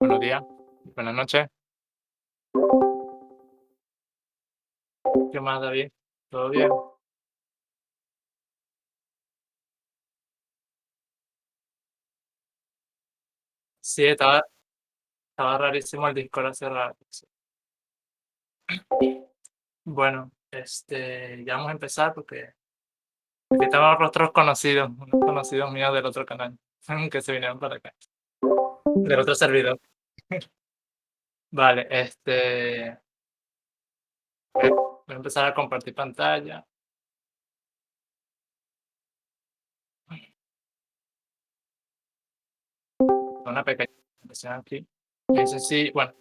Buenos días, buenas noches. ¿Qué más, David? ¿Todo bien? Sí, estaba rarísimo el Discord hace rato. Sí. Bueno, ya vamos a empezar porque aquí estamos otros conocidos, unos conocidos míos del otro canal, que se vinieron para acá, del otro servidor. Vale, voy a empezar a compartir pantalla. Una pequeña presentación aquí. Me dice sí, bueno,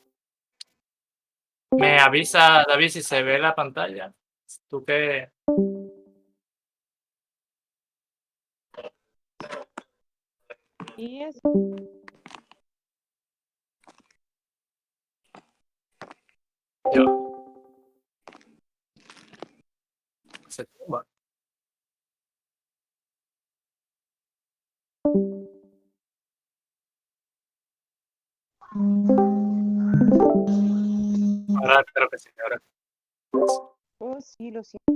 me avisa David si se ve la pantalla. Tú que Y es, yo. Bueno, ahora creo que sí, ahora. oh, sí, lo siento.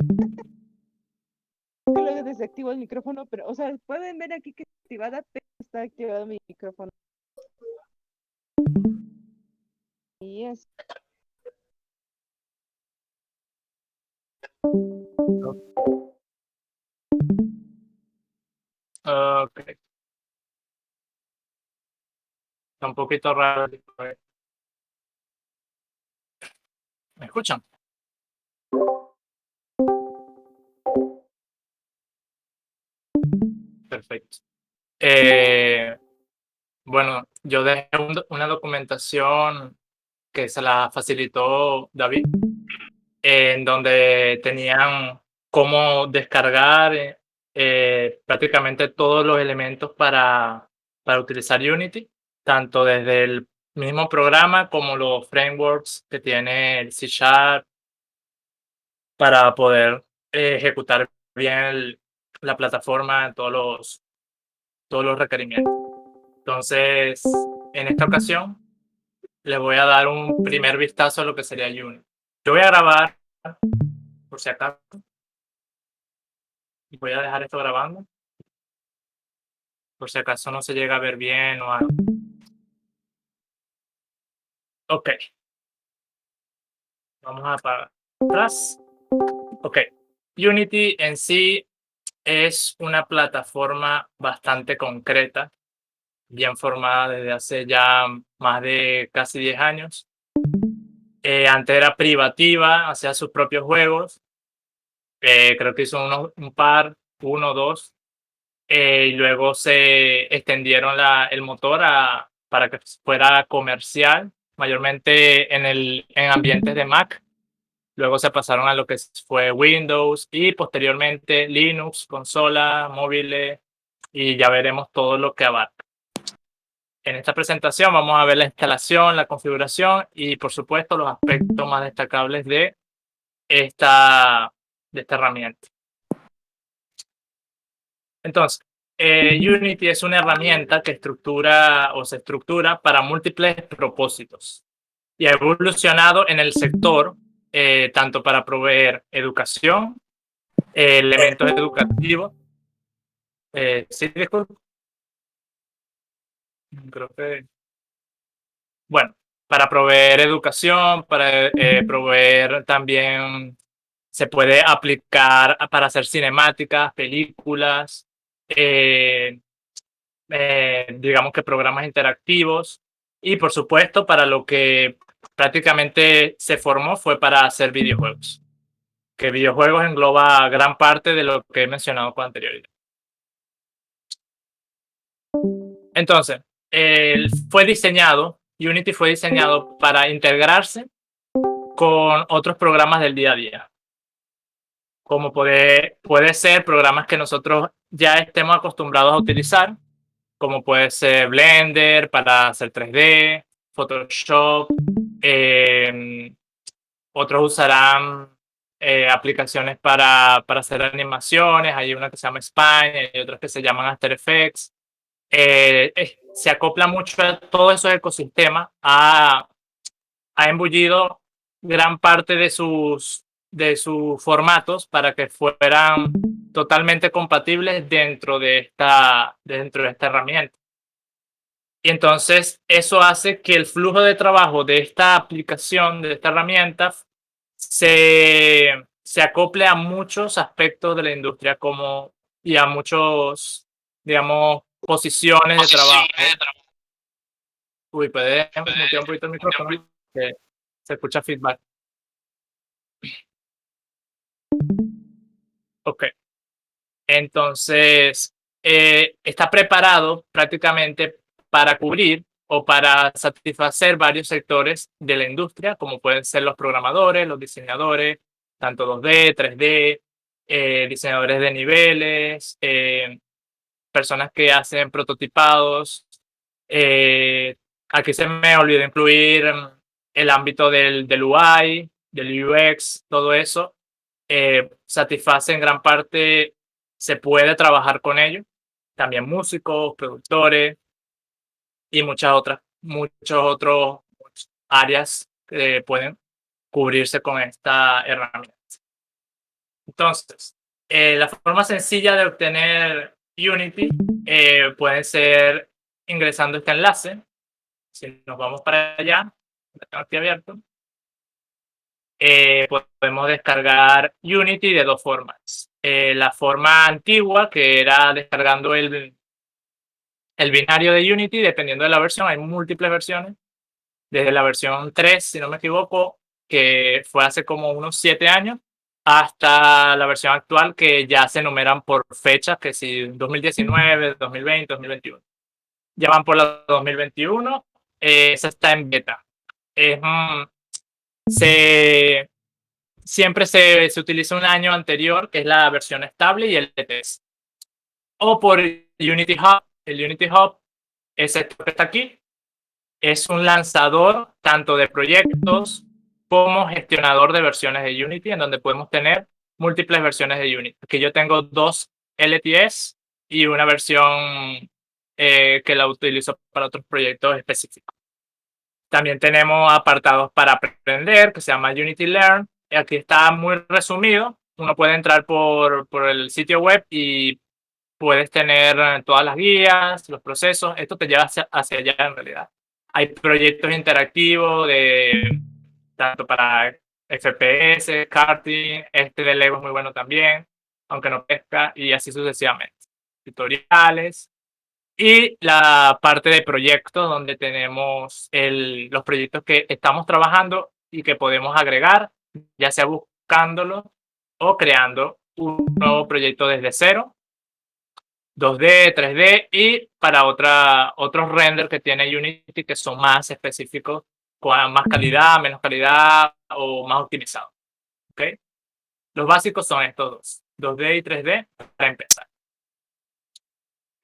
Luego desactivo el micrófono, pero, o sea, pueden ver aquí que está activada, pero está activado mi micrófono. Y es, Ok. Está un poquito raro el Discord. ¿Me escuchan? Perfecto. Eh, bueno, yo dejé una documentación que se la facilitó David, en donde tenían cómo descargar prácticamente todos los elementos para utilizar Unity, tanto desde el mismo programa como los frameworks que tiene el C Sharp para poder ejecutar bien la plataforma, todos los requerimientos. Entonces, en esta ocasión, les voy a dar un primer vistazo a lo que sería Unity. Yo voy a grabar, por si acaso, y voy a dejar esto grabando, por si acaso no se llega a ver bien o algo. Ok, vamos a apagar atrás. Ok, Unity en sí es una plataforma bastante concreta, bien formada desde hace ya más de casi 10 años. Antes era privativa, hacía sus propios juegos. Creo que hizo un par, uno o dos. Y luego se extendieron el motor para que fuera comercial, mayormente en ambientes de Mac. Luego se pasaron a lo que fue Windows y posteriormente Linux, consola, móviles, y ya veremos todo lo que abarca. En esta presentación vamos a ver la instalación, la configuración y, por supuesto, los aspectos más destacables esta, de esta herramienta. Entonces, Unity es una herramienta que estructura o se estructura para múltiples propósitos y ha evolucionado en el sector tanto para proveer educación, elementos educativos. Sí, disculpe, creo que, bueno, para proveer educación, para proveer también, se puede aplicar para hacer cinemáticas, películas, eh, digamos que programas interactivos y por supuesto para lo que prácticamente se formó fue para hacer videojuegos, que videojuegos engloba gran parte de lo que he mencionado con anterioridad. Entonces, Unity fue diseñado para integrarse con otros programas del día a día, como puede ser programas que nosotros ya estemos acostumbrados a utilizar, como puede ser Blender para hacer 3D, Photoshop, eh, otros usarán aplicaciones para hacer animaciones, hay una que se llama Spine, hay otras que se llaman After Effects, se acopla mucho a todos esos ecosistemas, ha embullido gran parte de sus formatos para que fueran totalmente compatibles dentro de esta herramienta. Y entonces eso hace que el flujo de trabajo de esta aplicación, de esta herramienta, se acople a muchos aspectos de la industria como, y a muchos, digamos, posiciones de trabajo. Uy, puede mutear un poquito el micrófono, que se escucha feedback. Ok. Entonces, está preparado prácticamente para cubrir o para satisfacer varios sectores de la industria, como pueden ser los programadores, los diseñadores, tanto 2D, 3D, diseñadores de niveles, personas que hacen prototipados. Eh, Aquí se me olvidó incluir el ámbito del UI, del UX, todo eso. Satisface en gran parte, se puede trabajar con ellos. También músicos, productores y muchos otros áreas que pueden cubrirse con esta herramienta. Entonces, la forma sencilla de obtener Unity puede ser ingresando este enlace. Si nos vamos para allá, lo tengo aquí abierto, podemos descargar Unity de dos formas. La forma antigua, que era descargando el binario de Unity, dependiendo de la versión, hay múltiples versiones, desde la versión 3, si no me equivoco, que fue hace como unos 7 años, hasta la versión actual, que ya se enumeran por fechas, que si 2019, 2020, 2021. Ya van por la 2021, esa está en beta. Se, Siempre se utiliza un año anterior, que es la versión estable y el test. O por Unity Hub. El Unity Hub es esto que está aquí. Es un lanzador tanto de proyectos como gestionador de versiones de Unity, en donde podemos tener múltiples versiones de Unity. Aquí yo tengo dos LTS y una versión que la utilizo para otros proyectos específicos. También tenemos apartados para aprender, que se llama Unity Learn. Aquí está muy resumido. Uno puede entrar por el sitio web y puedes tener todas las guías, los procesos. Esto te lleva hacia allá en realidad. Hay proyectos interactivos tanto para FPS, karting, este de Lego es muy bueno también, aunque no pesca, y así sucesivamente. Tutoriales, y la parte de proyectos, donde tenemos los proyectos que estamos trabajando y que podemos agregar, ya sea buscándolo o creando un nuevo proyecto desde cero, 2D, 3D, y para otros renders que tiene Unity que son más específicos, con más calidad, menos calidad o más optimizados. ¿Okay? Los básicos son estos dos, 2D y 3D, para empezar.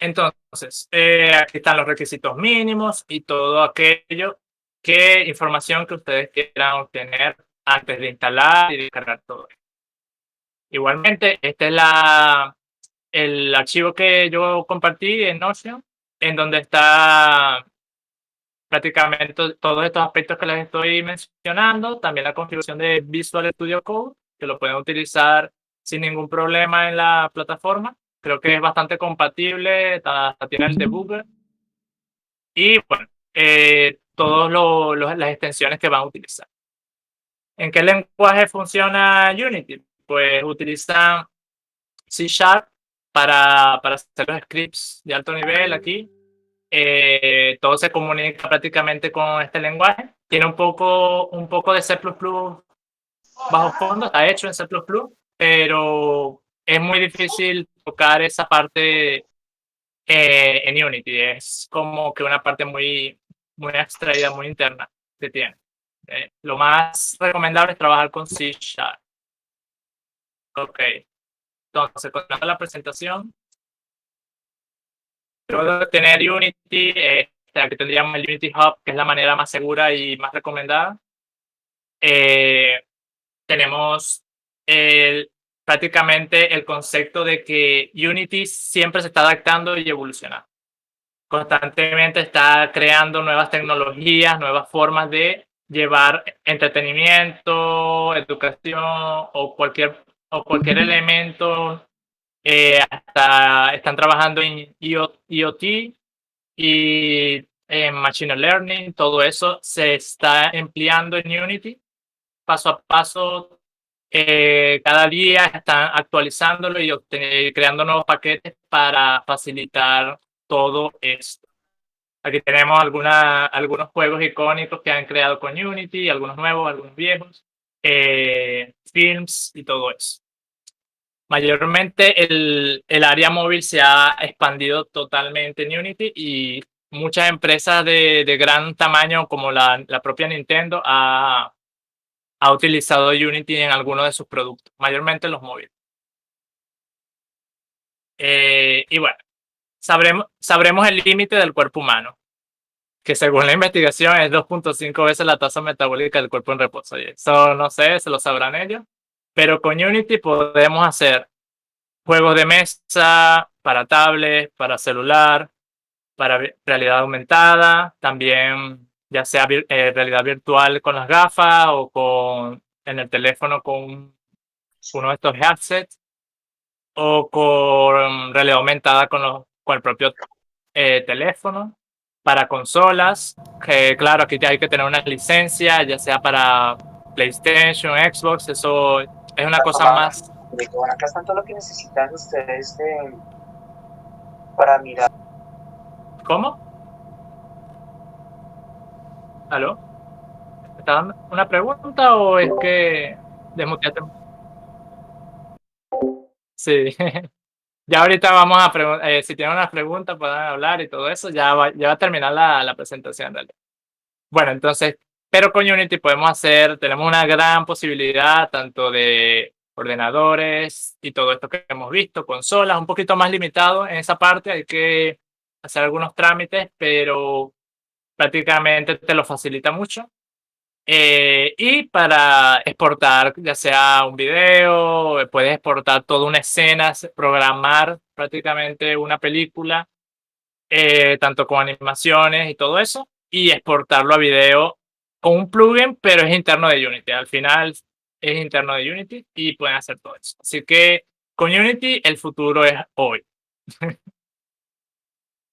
Entonces, aquí están los requisitos mínimos y todo aquello información que ustedes quieran obtener antes de instalar y descargar todo. Igualmente, este es el archivo que yo compartí en Notion, en donde está prácticamente todos estos aspectos que les estoy mencionando. También la configuración de Visual Studio Code, que lo pueden utilizar sin ningún problema en la plataforma. Creo que es bastante compatible, hasta tiene el debugger. Y bueno, todas las extensiones que van a utilizar. ¿En qué lenguaje funciona Unity? Pues utiliza C# para hacer los scripts de alto nivel aquí. Todo se comunica prácticamente con este lenguaje. Tiene un poco de C++ bajo fondo, está hecho en C++, pero es muy difícil tocar esa parte en Unity. Es como que una parte muy abstraída, muy interna que tiene. Lo más recomendable es trabajar con C#. Ok, entonces, continuando la presentación, luego de tener Unity, aquí tendríamos el Unity Hub, que es la manera más segura y más recomendada. Tenemos prácticamente el concepto de que Unity siempre se está adaptando y evolucionando. constantemente está creando nuevas tecnologías, nuevas formas de llevar entretenimiento, educación o cualquier elemento. Hasta están trabajando en IoT y en Machine Learning. Todo eso se está empleando en Unity paso a paso. Cada día están actualizándolo y creando nuevos paquetes para facilitar todo esto. Aquí tenemos algunos juegos icónicos que han creado con Unity, algunos nuevos, algunos viejos, films y todo eso. Mayormente el área móvil se ha expandido totalmente en Unity y muchas empresas de gran tamaño como la propia Nintendo ha utilizado Unity en algunos de sus productos, mayormente los móviles. Y bueno, sabremos el límite del cuerpo humano, que según la investigación es 2.5 veces la tasa metabólica del cuerpo en reposo. Y eso no sé, se lo sabrán ellos. Pero con Unity podemos hacer juegos de mesa para tablet, para celular, para realidad aumentada, también ya sea realidad virtual con las gafas o en el teléfono con uno de estos headsets o con realidad aumentada con el propio teléfono. Para consolas, que claro, aquí hay que tener una licencia, ya sea para PlayStation, Xbox, eso es una cosa más. Bueno, acá están todo lo que necesitan ustedes para mirar. ¿Cómo? ¿Aló? ¿Me está dando una pregunta o es que desmuteaste? Sí. Ya ahorita vamos a preguntar, si tienen una pregunta pueden hablar y todo eso, ya va a terminar la presentación, dale. Bueno, entonces, pero con Unity tenemos una gran posibilidad tanto de ordenadores y todo esto que hemos visto, consolas, un poquito más limitado en esa parte, hay que hacer algunos trámites, pero prácticamente te lo facilita mucho. Y para exportar, ya sea un video, puedes exportar toda una escena, programar prácticamente una película, tanto con animaciones y todo eso, y exportarlo a video con un plugin, pero es interno de Unity. Al final es interno de Unity y pueden hacer todo eso. Así que con Unity el futuro es hoy.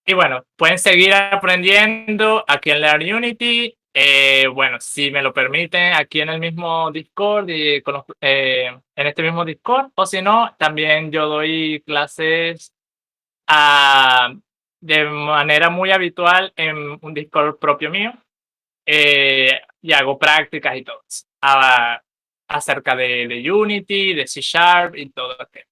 Y bueno, pueden seguir aprendiendo aquí en Learn Unity. Bueno, si me lo permiten, aquí en el mismo Discord y en este mismo Discord. O si no, también yo doy clases a, de manera muy habitual en un Discord propio mío. Y hago prácticas y todo eso, acerca de Unity, de C Sharp y todo aquello.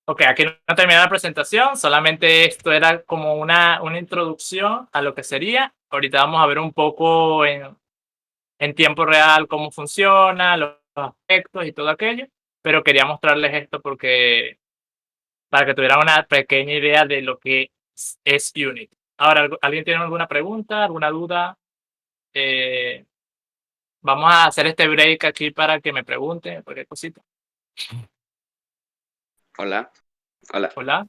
Ok, aquí no termina la presentación, solamente esto era como una introducción a lo que sería. Ahorita vamos a ver un poco en tiempo real cómo funciona, los aspectos y todo aquello, pero quería mostrarles esto para que tuvieran una pequeña idea de lo que es Unity. Ahora, ¿alguien tiene alguna pregunta, alguna duda? Vamos a hacer este break aquí para que me pregunten cualquier cosita. Hola, hola. Hola.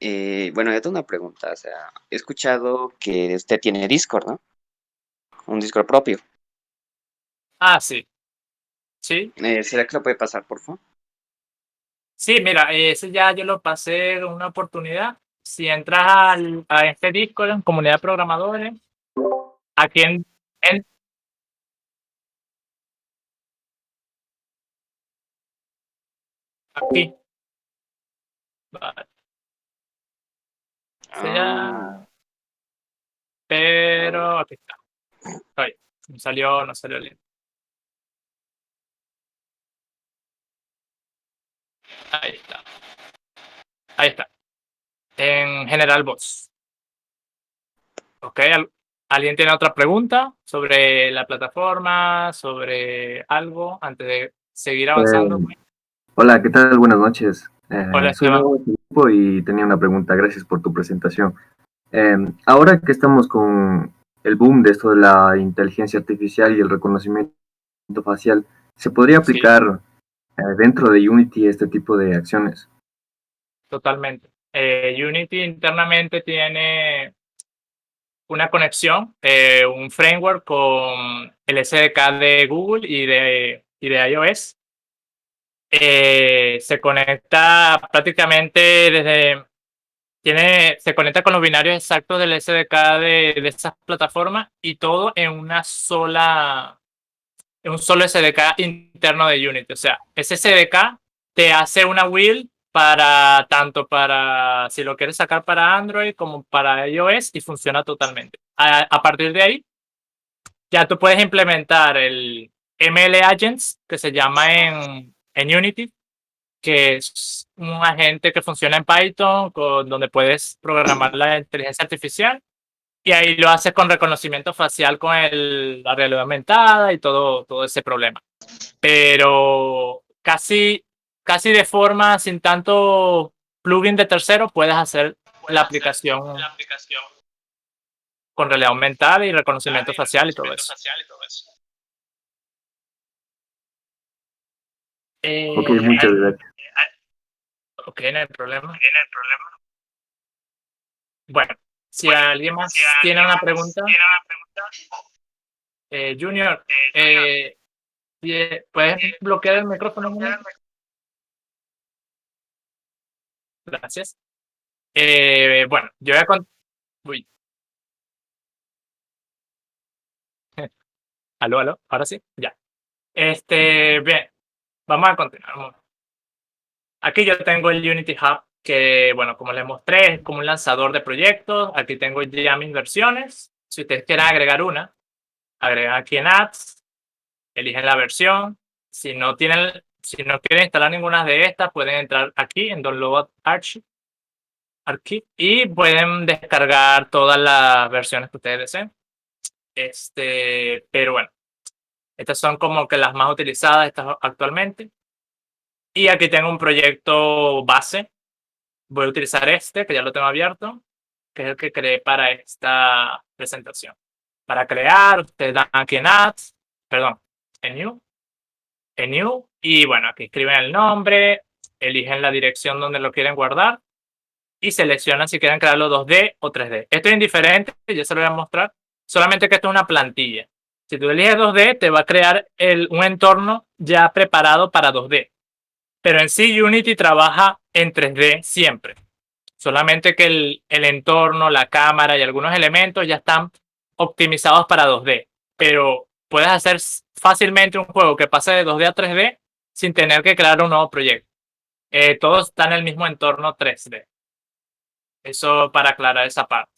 Bueno, yo tengo una pregunta. O sea, he escuchado que usted tiene Discord, ¿no? Un Discord propio. Ah, sí. Sí. ¿Será que lo puede pasar, por favor? Sí, mira, ese ya yo lo pasé en una oportunidad. Si entras a este Discord en comunidad de programadores, aquí en- aquí. Vale, ese Ah, ya, pero aquí está. Ahí, no salió el link. Ahí está. Ahí está. En General Bots. Ok, ¿alguien tiene otra pregunta sobre la plataforma, sobre algo antes de seguir avanzando? Hola, ¿qué tal? Buenas noches. Hola, Soy Esteban. nuevo en este grupo y tenía una pregunta. Gracias por tu presentación. Ahora que estamos con el boom de esto de la inteligencia artificial y el reconocimiento facial, ¿se podría Sí, aplicar dentro de Unity este tipo de acciones? totalmente. Unity internamente tiene una conexión, un framework con el SDK de Google y de iOS. Se conecta prácticamente se conecta con los binarios exactos del SDK de esas plataformas y todo en un solo SDK interno de Unity. O sea, ese SDK te hace una build tanto para si lo quieres sacar para Android como para iOS y funciona totalmente. A partir de ahí, ya tú puedes implementar el ML Agents, que se llama en Unity, que es un agente que funciona en Python, donde puedes programar la inteligencia artificial y ahí lo haces con reconocimiento facial con la realidad aumentada y todo ese problema. Pero casi de forma sin tanto plugin de tercero puedes hacer la aplicación con realidad aumentada y reconocimiento facial y todo eso. Ok, muchas gracias. Ok, no hay problema. Bueno, si alguien más tiene una pregunta, Junior, ¿puedes bloquear el micrófono un momento? Gracias. Bueno, yo voy a Uy. Aló, ahora sí, ya. Bien, vamos a continuar. Aquí yo tengo el Unity Hub, que, bueno, como les mostré, es como un lanzador de proyectos. Aquí tengo ya mis versiones. Si ustedes quieren agregar una, agregan aquí en Apps, eligen la versión. Si no quieren instalar ninguna de estas, pueden entrar aquí en Download Archive y pueden descargar todas las versiones que ustedes deseen. Pero bueno, estas son como que las más utilizadas actualmente. Y aquí tengo un proyecto base. Voy a utilizar que ya lo tengo abierto, que es el que creé para esta presentación. Para crear, ustedes dan aquí en Ads, perdón, en New, y bueno, aquí escriben el nombre, eligen la dirección donde lo quieren guardar y seleccionan si quieren crearlo 2D o 3D. Esto es indiferente, ya se lo voy a mostrar, solamente que esto es una plantilla. Si tú eliges 2D, te va a crear un entorno ya preparado para 2D. Pero en sí Unity trabaja en 3D siempre. Solamente que el entorno, la cámara y algunos elementos ya están optimizados para 2D. Pero puedes hacer fácilmente un juego que pase de 2D a 3D sin tener que crear un nuevo proyecto. Todo está en el mismo entorno 3D. Eso para aclarar esa parte.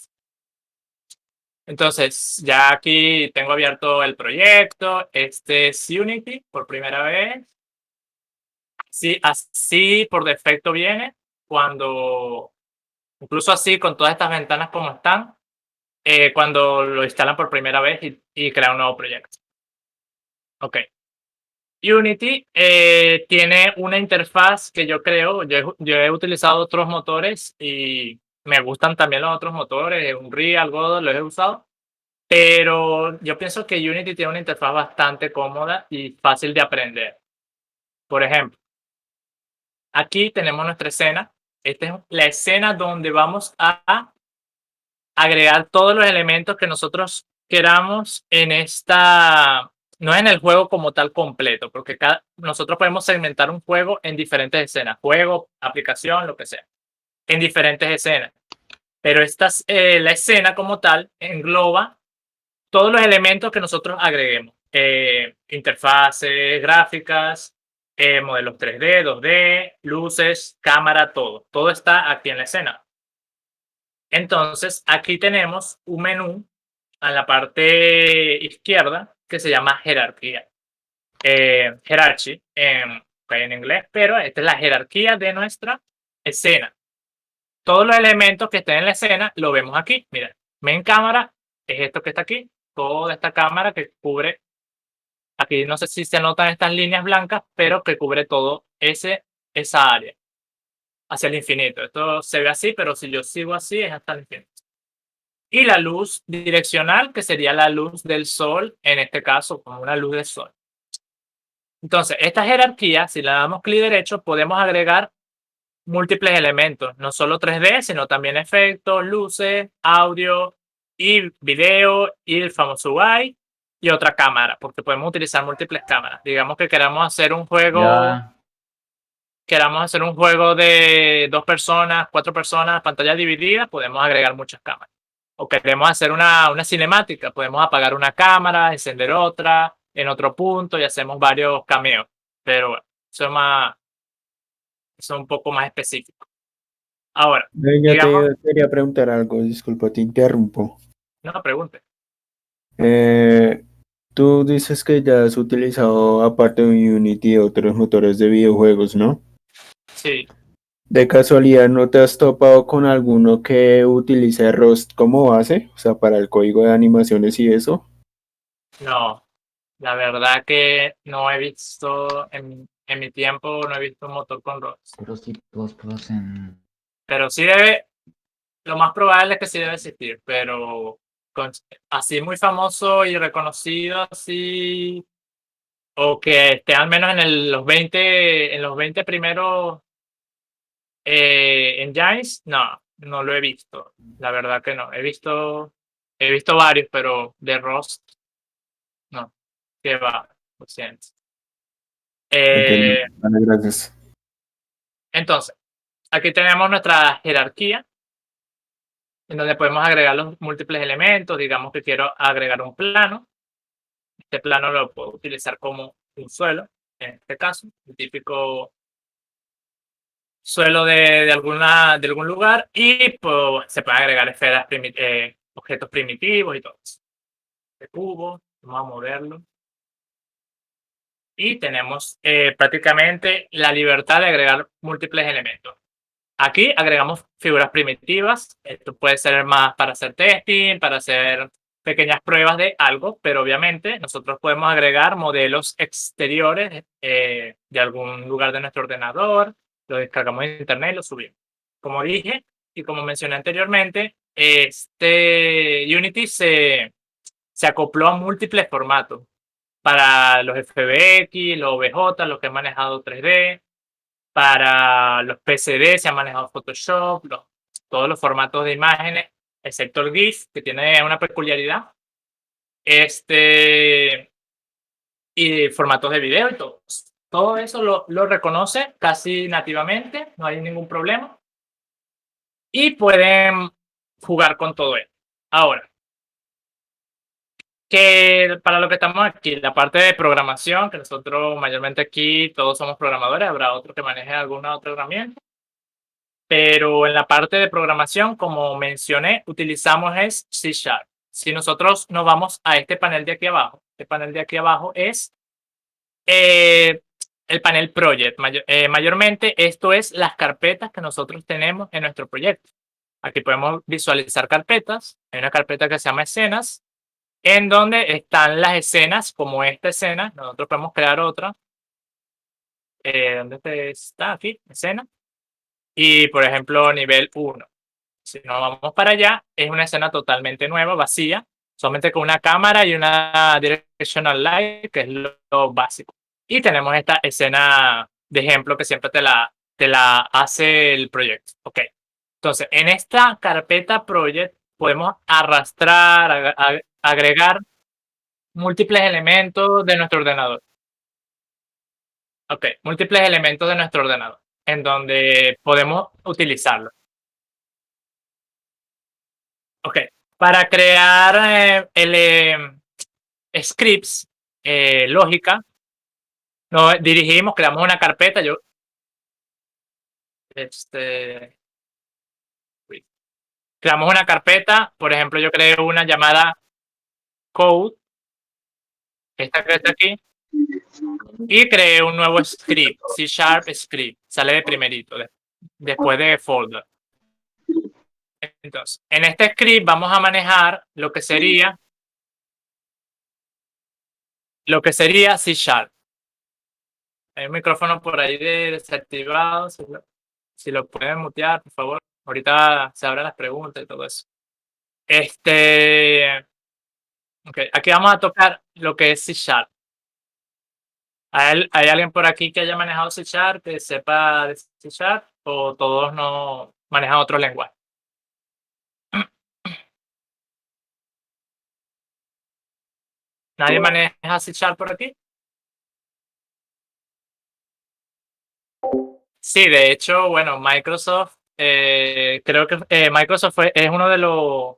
Entonces, ya aquí tengo abierto el proyecto. Este es Unity por primera vez. Sí, así por defecto viene incluso así con todas estas ventanas como están, cuando lo instalan por primera vez y crean un nuevo proyecto. Ok. Unity tiene una interfaz que yo creo, yo he utilizado otros motores y me gustan también los otros motores, Unreal, Godot, los he usado, pero yo pienso que Unity tiene una interfaz bastante cómoda y fácil de aprender. Por ejemplo, aquí tenemos nuestra escena. Esta es la escena donde vamos a agregar todos los elementos que nosotros queramos no en el juego como tal completo, porque nosotros podemos segmentar un juego en diferentes escenas, juego, aplicación, lo que sea, en diferentes escenas. Pero la escena como tal engloba todos los elementos que nosotros agreguemos, interfaces, gráficas, modelos 3D, 2D, luces, cámara, todo está aquí en la escena. Entonces, aquí tenemos un menú en la parte izquierda que se llama jerarquía. Hierarchy en inglés, pero esta es la jerarquía de nuestra escena. Todos los elementos que estén en la escena lo vemos aquí. Mira, main cámara es esto que está aquí. Toda esta cámara que cubre, aquí no sé si se notan estas líneas blancas, pero que cubre todo esa área hacia el infinito. Esto se ve así, pero si yo sigo así es hasta el infinito. Y la luz direccional, que sería la luz del sol, en este caso, como una luz del sol. Entonces, esta jerarquía, si le damos clic derecho, podemos agregar múltiples elementos, no solo 3D, sino también efectos, luces, audio y video y el famoso UI y otra cámara, porque podemos utilizar múltiples cámaras. Digamos que Ya. queramos hacer un juego de 2 personas, 4 personas, pantalla dividida, podemos agregar muchas cámaras. O queremos hacer una cinemática, podemos apagar una cámara, encender otra en otro punto y hacemos varios cameos. Pero bueno, eso es un poco más específico. Ahora, Yo digamos, te quería preguntar algo, disculpa, te interrumpo. no pregunte. Eh, Tú dices que ya has utilizado, aparte de Unity, otros motores de videojuegos, ¿no? Sí, ¿De casualidad no te has topado con alguno que utilice Rust como base? O sea, para el código de animaciones y eso. no. La verdad que no he visto, en mi tiempo, no he visto un motor con ROS. Pero sí, plus en... Pero sí debe, lo más probable es que sí debe existir, pero así muy famoso y reconocido, así, o que esté al menos en los 20 primeros engines, no lo he visto. La verdad que no. He visto varios, pero de Rust, no. Que va, lo siento. Entendido. Vale, gracias. Entonces, aquí tenemos nuestra jerarquía, en donde podemos agregar los múltiples elementos. Digamos que quiero agregar un plano. Este plano lo puedo utilizar como un suelo, en este caso, el típico suelo de algún lugar, y pues, se pueden agregar esferas, objetos primitivos y todo eso. De cubo, vamos a moverlo. Y tenemos prácticamente la libertad de agregar múltiples elementos. Aquí agregamos figuras primitivas. Esto puede ser más para hacer testing, para hacer pequeñas pruebas de algo, pero obviamente nosotros podemos agregar modelos exteriores de algún lugar de nuestro ordenador, lo descargamos de internet y lo subimos. Como dije y como mencioné anteriormente, Unity se acopló a múltiples formatos para los FBX, los OBJ, los que han manejado 3D. Para los PCD se ha manejado Photoshop, todos los formatos de imágenes, excepto el GIF, que tiene una peculiaridad. Y formatos de video y todo. Todo eso lo reconoce casi nativamente, no hay ningún problema. Y pueden jugar con todo esto. Ahora, que para lo que estamos aquí, la parte de programación, que nosotros mayormente aquí todos somos programadores, habrá otro que maneje alguna otra herramienta. Pero en la parte de programación, como mencioné, utilizamos es C#. Si nosotros nos vamos a este panel de aquí abajo, este panel de aquí abajo es el panel Project. Mayormente esto es las carpetas que nosotros tenemos en nuestro proyecto. Aquí podemos visualizar carpetas. Hay una carpeta que se llama escenas, en donde están las escenas, como esta escena. Nosotros podemos crear otra. ¿Dónde está? Aquí, escena. Y, por ejemplo, nivel 1. Si nos vamos para allá, es una escena totalmente nueva, vacía, solamente con una cámara y una directional light, que es lo básico. Y tenemos esta escena de ejemplo que siempre te la hace el proyecto. Ok. Entonces, en esta carpeta project podemos arrastrar, agregar múltiples elementos de nuestro ordenador. Ok, múltiples elementos de nuestro ordenador, en donde podemos utilizarlo. Ok, para crear scripts, lógica, nos dirigimos, creamos una carpeta. Creamos una carpeta, por ejemplo, yo creé una llamada code, esta que está aquí, y creé un nuevo script, C# script, sale de primerito, después de folder. Entonces, en este script vamos a manejar lo que sería C#. Hay un micrófono por ahí desactivado, si lo pueden mutear, por favor. Ahorita se abren las preguntas y todo eso. Okay, aquí vamos a tocar lo que es C#. ¿Hay alguien por aquí que haya manejado C#, que sepa de C#? o todos no manejan otro lenguaje. ¿Nadie maneja C# por aquí? Sí, de hecho, bueno, Microsoft, creo que Microsoft es uno de los,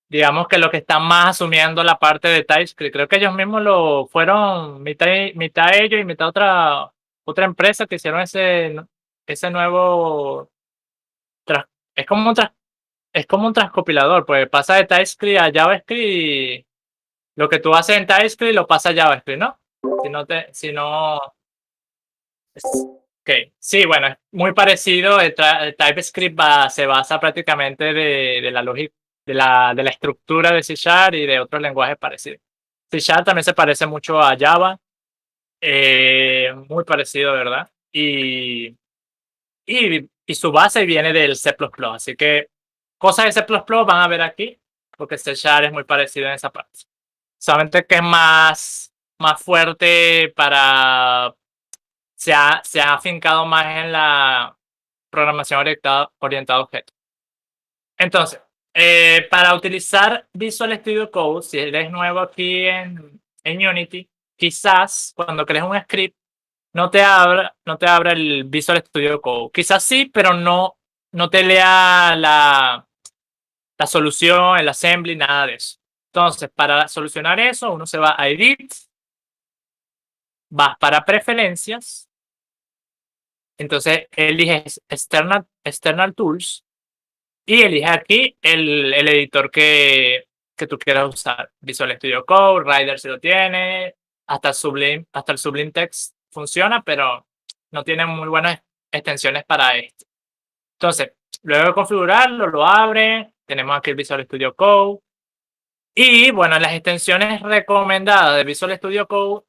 digamos que los que están más asumiendo la parte de TypeScript. Creo que ellos mismos lo fueron mitad ellos y mitad otra empresa que hicieron ese nuevo, es como es como un transcompilador, pues pasa de TypeScript a JavaScript y lo que tú haces en TypeScript lo pasa a JavaScript, ¿no? Si no, ok, sí, bueno, es muy parecido. El TypeScript se basa prácticamente de la lógica, de la estructura de C# y de otros lenguajes parecidos. C# también se parece mucho a Java, muy parecido, ¿verdad? Y su base viene del C++, así que cosas de C++ van a ver aquí, porque C# es muy parecido en esa parte. Solamente que es más fuerte se ha afincado más en la programación orientada a objetos. Entonces, para utilizar Visual Studio Code, si eres nuevo aquí en Unity, quizás cuando crees un script no te abra el Visual Studio Code. Quizás sí, pero no te lea la solución, el assembly, nada de eso. Entonces, para solucionar eso, uno se va a Edit, vas para Preferencias, entonces eliges External Tools y elige aquí el editor que tú quieras usar. Visual Studio Code, Rider si lo tiene, hasta el Sublime Text funciona, pero no tiene muy buenas extensiones para esto. Entonces, luego de configurarlo, lo abre, tenemos aquí el Visual Studio Code. Y bueno, las extensiones recomendadas de Visual Studio Code,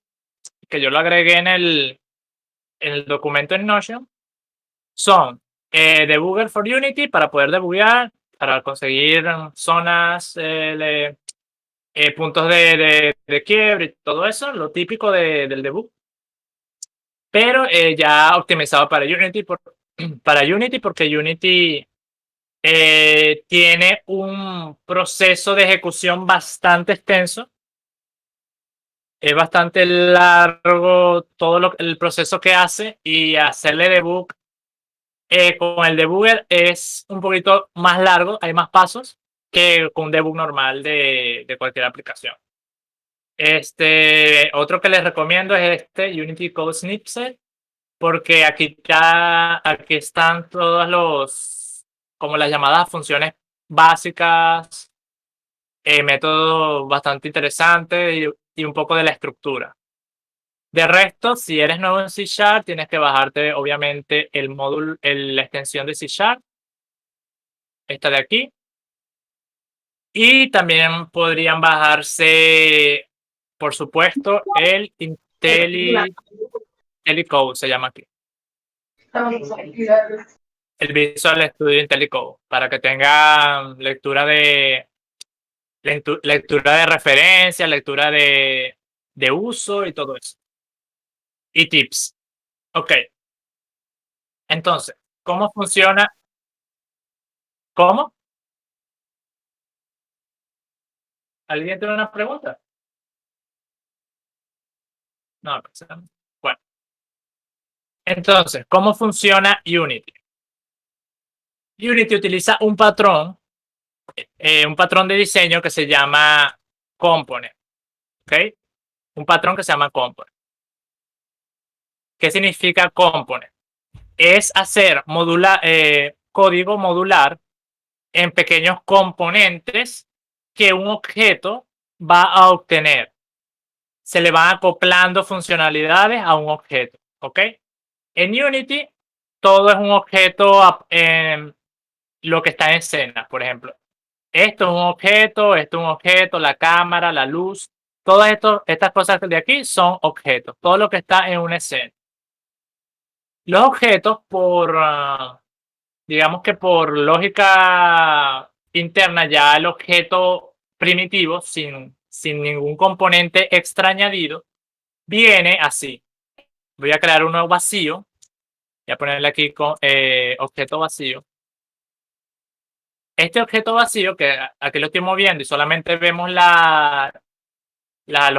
que yo lo agregué en el documento en Notion, son Debugger for Unity para poder debuguear, para conseguir zonas, puntos de quiebre y todo eso, lo típico del debug. Pero ya optimizado para Unity, porque Unity tiene un proceso de ejecución bastante extenso. Es bastante largo todo el proceso que hace, y hacerle debug con el debugger es un poquito más largo, hay más pasos que con un debug normal de cualquier aplicación. Otro que les recomiendo es Unity Code Snippet, porque aquí están todos como las llamadas funciones básicas, métodos bastante interesantes y un poco de la estructura. De resto, si eres nuevo en C#, tienes que bajarte obviamente el módulo, la extensión de C#, esta de aquí. Y también podrían bajarse, por supuesto, el IntelliCode, se llama aquí. El Visual Studio IntelliCode, para que tengan lectura de referencia, lectura de uso y todo eso. Y tips. Ok. Entonces, ¿cómo funciona? ¿Cómo? ¿Alguien tiene una pregunta? No, bueno. Entonces, ¿cómo funciona Unity? Unity utiliza un patrón de diseño que se llama Component. ¿Ok? Un patrón que se llama Component. ¿Qué significa Component? Es hacer código modular en pequeños componentes que un objeto va a obtener. Se le van acoplando funcionalidades a un objeto. ¿Ok? En Unity, todo es un objeto, lo que está en escena, por ejemplo. Esto es un objeto, la cámara, la luz, todas estas cosas de aquí son objetos, todo lo que está en una escena. Los objetos, digamos que por lógica interna, ya el objeto primitivo, sin ningún componente extra añadido, viene así. Voy a crear uno vacío Voy a ponerle aquí con objeto vacío. Este objeto vacío, que aquí lo estoy moviendo y solamente vemos los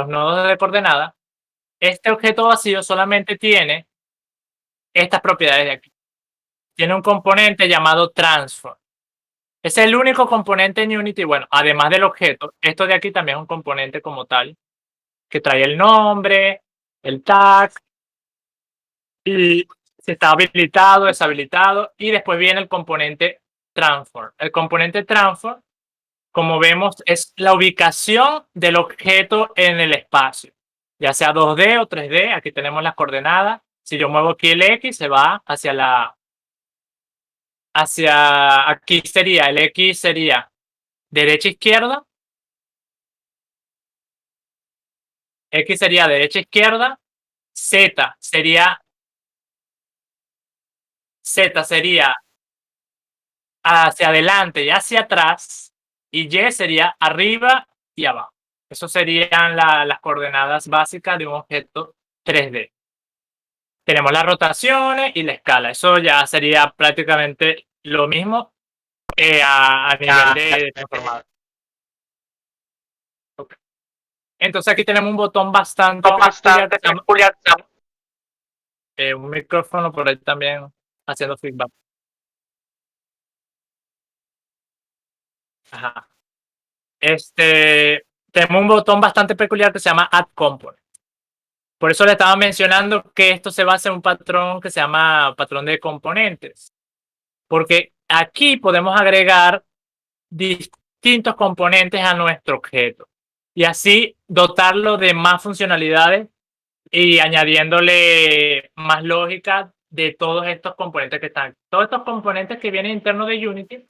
nodos de coordenadas, este objeto vacío solamente tiene estas propiedades de aquí. Tiene un componente llamado transform. Es el único componente en Unity, bueno, además del objeto, esto de aquí también es un componente como tal, que trae el nombre, el tag, y si está habilitado, deshabilitado, y después viene el componente transform. El componente transform, como vemos, es la ubicación del objeto en el espacio, ya sea 2D o 3D. Aquí tenemos las coordenadas. Si yo muevo aquí el X, se va aquí sería, el X sería derecha, izquierda. X sería derecha, izquierda. Z sería hacia adelante y hacia atrás. Y Y sería arriba y abajo. Eso serían las coordenadas básicas de un objeto 3D. Tenemos las rotaciones y la escala. Eso ya sería prácticamente lo mismo a nivel de transformador. Okay. Entonces aquí tenemos un botón bastante peculiar. Un micrófono por ahí también haciendo feedback. Ajá. Tenemos un botón bastante peculiar que se llama Add Component. Por eso le estaba mencionando que esto se basa en un patrón que se llama patrón de componentes. Porque aquí podemos agregar distintos componentes a nuestro objeto y así dotarlo de más funcionalidades y añadiéndole más lógica de todos estos componentes que están. Todos estos componentes que vienen internos de Unity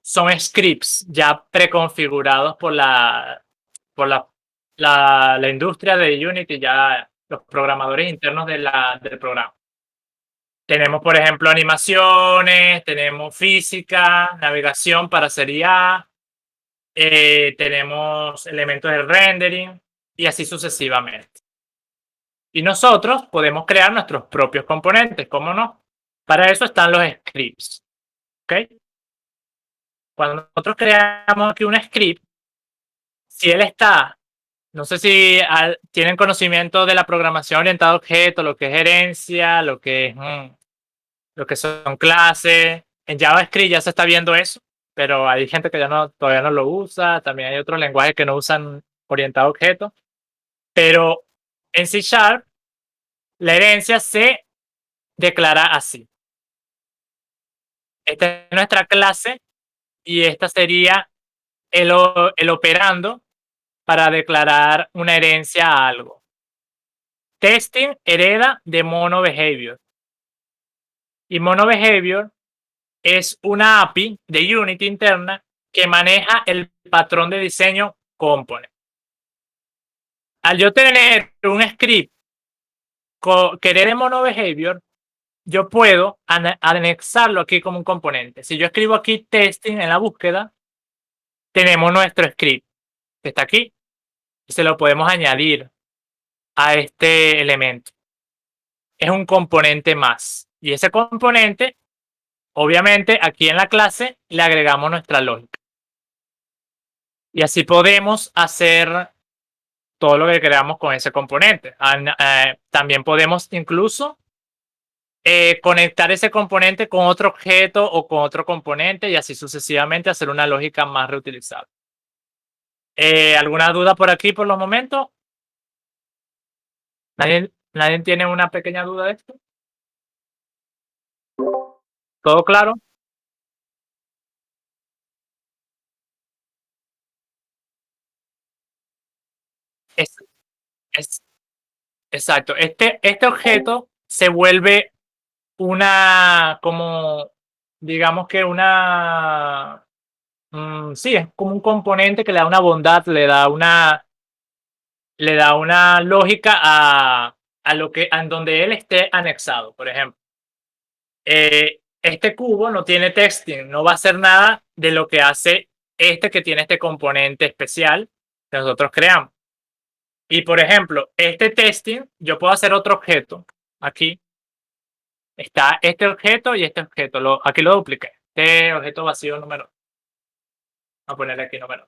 son scripts ya preconfigurados por la industria de Unity, ya los programadores internos del programa. Tenemos, por ejemplo, animaciones, tenemos física, navegación para serie A, tenemos elementos de rendering y así sucesivamente. Y nosotros podemos crear nuestros propios componentes, ¿cómo no? Para eso están los scripts. ¿Ok? Cuando nosotros creamos aquí un script, si él está, no sé si tienen conocimiento de la programación orientada a objetos, lo que es herencia, lo que son clases. En JavaScript ya se está viendo eso, pero hay gente que todavía no lo usa. También hay otros lenguajes que no usan orientado a objetos. Pero en C# la herencia se declara así. Esta es nuestra clase y esta sería el operando para declarar una herencia a algo. Testing hereda de MonoBehavior. Y MonoBehavior es una API de Unity interna que maneja el patrón de diseño component. Al yo tener un script que herede MonoBehavior, yo puedo anexarlo aquí como un componente. Si yo escribo aquí testing en la búsqueda, tenemos nuestro script que está aquí y se lo podemos añadir a este elemento. Es un componente más. Y ese componente, obviamente, aquí en la clase le agregamos nuestra lógica. Y así podemos hacer todo lo que queramos con ese componente. También podemos incluso conectar ese componente con otro objeto o con otro componente y así sucesivamente hacer una lógica más reutilizable. ¿Alguna duda por aquí por los momentos? ¿Nadie tiene una pequeña duda de esto? ¿Todo claro? Exacto. Este objeto se vuelve digamos que sí, es como un componente que le da una bondad, le da una lógica a donde él esté anexado. Por ejemplo, este cubo no tiene testing, no va a hacer nada de lo que hace que tiene este componente especial que nosotros creamos. Y por ejemplo, este testing, yo puedo hacer otro objeto aquí Está este objeto y este objeto. Aquí lo dupliqué. Este objeto vacío número. Voy a ponerle aquí número.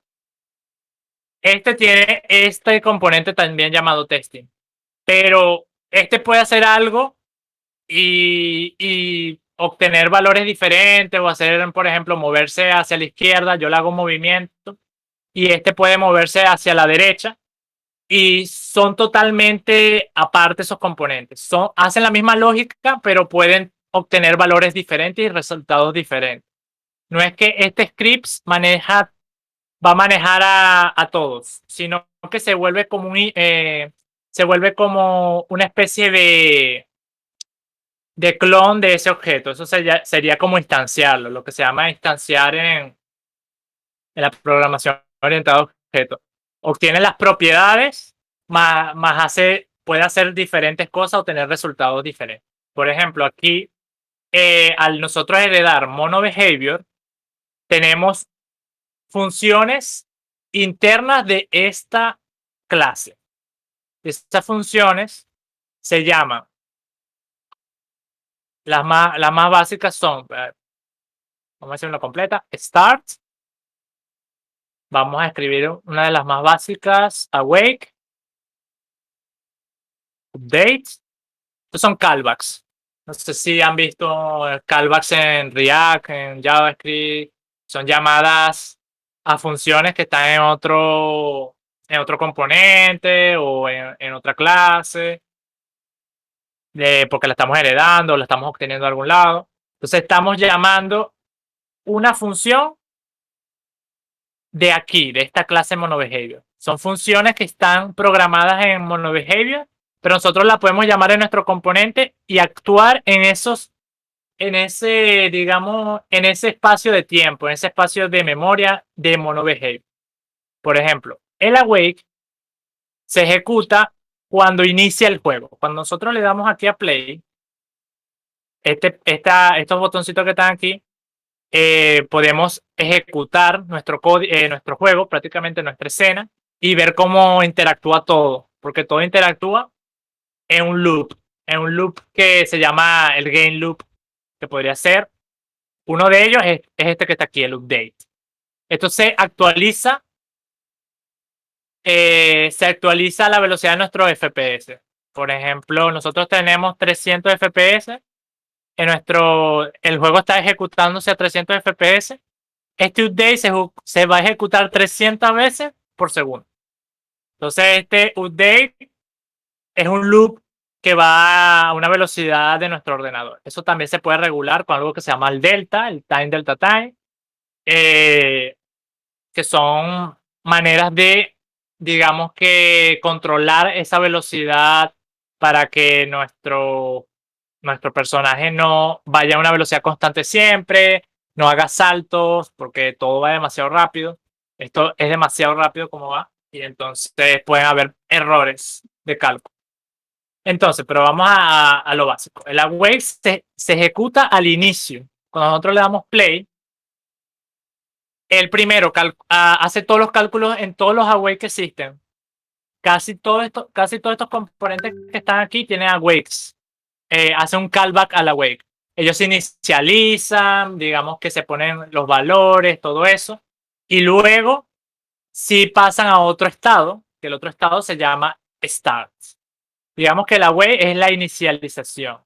Este tiene este componente también llamado testing. Pero este puede hacer algo y obtener valores diferentes o hacer, por ejemplo, moverse hacia la izquierda. Yo le hago un movimiento y este puede moverse hacia la derecha. Y son totalmente aparte esos componentes. Hacen la misma lógica, pero pueden obtener valores diferentes y resultados diferentes. No es que este script va a manejar a todos, sino que se vuelve como una especie de clon de ese objeto. Eso sería como instanciarlo, lo que se llama instanciar en la programación orientada a objetos. Obtiene las propiedades, más puede hacer diferentes cosas o tener resultados diferentes. Por ejemplo, aquí, al nosotros heredar MonoBehavior, tenemos funciones internas de esta clase. Estas funciones se llaman, las más básicas son, vamos a decirlo completa, start. Vamos a escribir una de las más básicas, awake, update. Estos son callbacks. No sé si han visto callbacks en React, en JavaScript. Son llamadas a funciones que están en otro componente o en otra clase, porque la estamos heredando o la estamos obteniendo de algún lado. Entonces estamos llamando una función de aquí, de esta clase MonoBehavior. Son funciones que están programadas en MonoBehavior, pero nosotros la podemos llamar en nuestro componente y actuar en ese espacio de tiempo, en ese espacio de memoria de MonoBehavior. Por ejemplo, el awake se ejecuta cuando inicia el juego. Cuando nosotros le damos aquí a play, estos botoncitos que están aquí, podemos ejecutar nuestro juego, prácticamente nuestra escena, y ver cómo interactúa todo, porque todo interactúa en un loop que se llama el game loop, que podría ser, uno de ellos es este que está aquí, el update. Esto se actualiza a la velocidad de nuestro FPS. Por ejemplo, nosotros tenemos 300 FPS, el juego está ejecutándose a 300 FPS. Este update se va a ejecutar 300 veces por segundo. Entonces, este update es un loop que va a una velocidad de nuestro ordenador. Eso también se puede regular con algo que se llama el delta, el time delta time, que son maneras de, digamos que, controlar esa velocidad para que nuestro personaje no vaya a una velocidad constante siempre, no haga saltos, porque todo va demasiado rápido. Esto es demasiado rápido como va, y entonces pueden haber errores de cálculo. Entonces, pero vamos a lo básico. El awake se ejecuta al inicio. Cuando nosotros le damos play, el primero hace todos los cálculos en todos los awake que existen. Casi todos estos componentes que están aquí tienen awakes. Hace un callback al awake. Ellos se inicializan, digamos que se ponen los valores, todo eso. Y luego sí pasan a otro estado, que el otro estado se llama start. Digamos que el awake es la inicialización.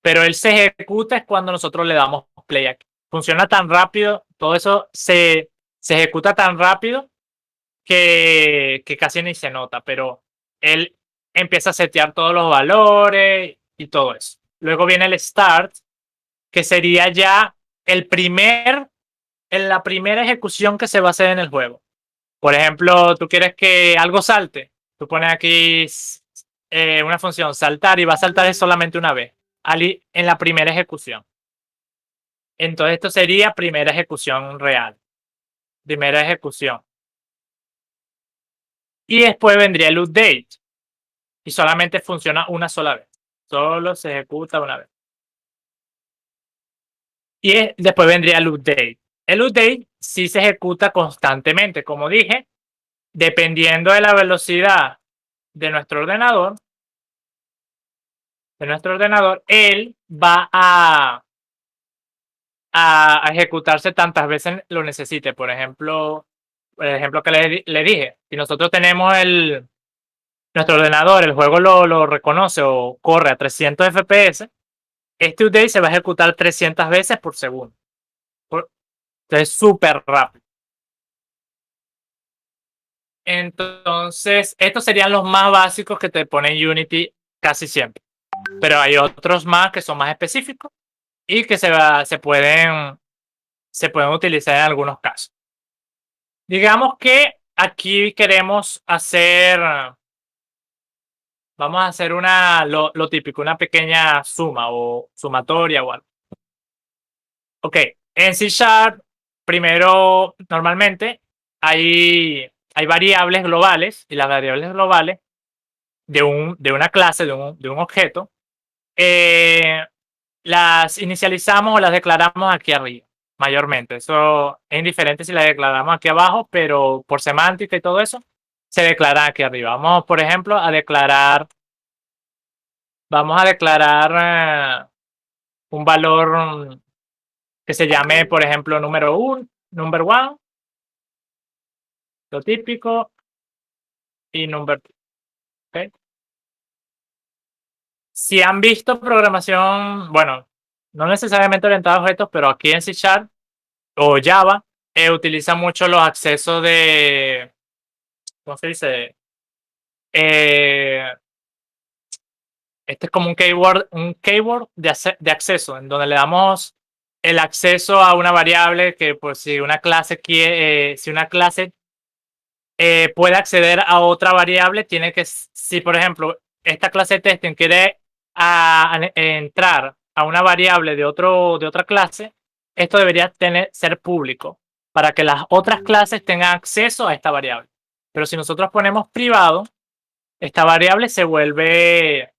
Pero él se ejecuta es cuando nosotros le damos play aquí. Funciona tan rápido, todo eso se ejecuta tan rápido que casi ni se nota, pero él empieza a setear todos los valores y todo eso. Luego viene el start, que sería ya en la primera ejecución que se va a hacer en el juego. Por ejemplo, tú quieres que algo salte, tú pones aquí una función saltar y va a saltar solamente una vez, en la primera ejecución. Entonces esto sería primera ejecución real, primera ejecución. Y después vendría el update. Y solamente funciona una sola vez. Solo se ejecuta una vez. Y después vendría el update. El update sí se ejecuta constantemente. Como dije, dependiendo de la velocidad de nuestro ordenador, de nuestro ordenador, él va a ejecutarse tantas veces lo necesite. Por ejemplo, el ejemplo que le dije, si nosotros tenemos nuestro ordenador, el juego lo reconoce o corre a 300 FPS, este update se va a ejecutar 300 veces por segundo. Entonces, es súper rápido. Entonces, estos serían los más básicos que te pone Unity casi siempre. Pero hay otros más que son más específicos y que se pueden utilizar en algunos casos. Digamos que aquí queremos hacer, vamos a hacer lo típico, una pequeña suma o sumatoria o algo. Ok, en C#, primero, normalmente hay variables globales, y las variables globales de una clase, de un objeto, las inicializamos o las declaramos aquí arriba, mayormente. Eso es indiferente si las declaramos aquí abajo, pero por semántica y todo eso, se declara aquí arriba. Vamos, por ejemplo, a declarar un valor que se llame, por ejemplo, número 1, number 1, lo típico, y number 2. ¿Okay? Si han visto programación, bueno, no necesariamente orientada a objetos, pero aquí en C# o Java, utiliza mucho los accesos de, ¿cómo se dice? Este es como un keyword de acceso, en donde le damos el acceso a una variable que, pues, si una clase puede acceder a otra variable, tiene que, si por ejemplo, esta clase de testing quiere entrar a una variable de otra clase, esto debería ser público para que las otras clases tengan acceso a esta variable. Pero si nosotros ponemos privado, esta variable se puede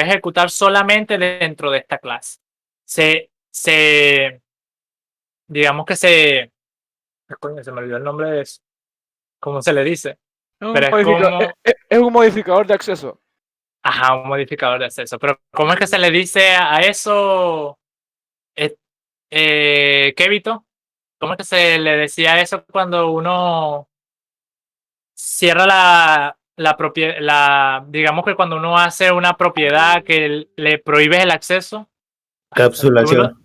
ejecutar solamente dentro de esta clase. Digamos que se me olvidó el nombre de eso. ¿Cómo se le dice? Pero es como... Es un modificador de acceso. Ajá, un modificador de acceso. Pero ¿cómo es que se le dice a eso, Kevito? ¿Cómo es que se le decía a eso cuando uno cierra digamos que cuando uno hace una propiedad que le prohíbes el acceso? Encapsulación.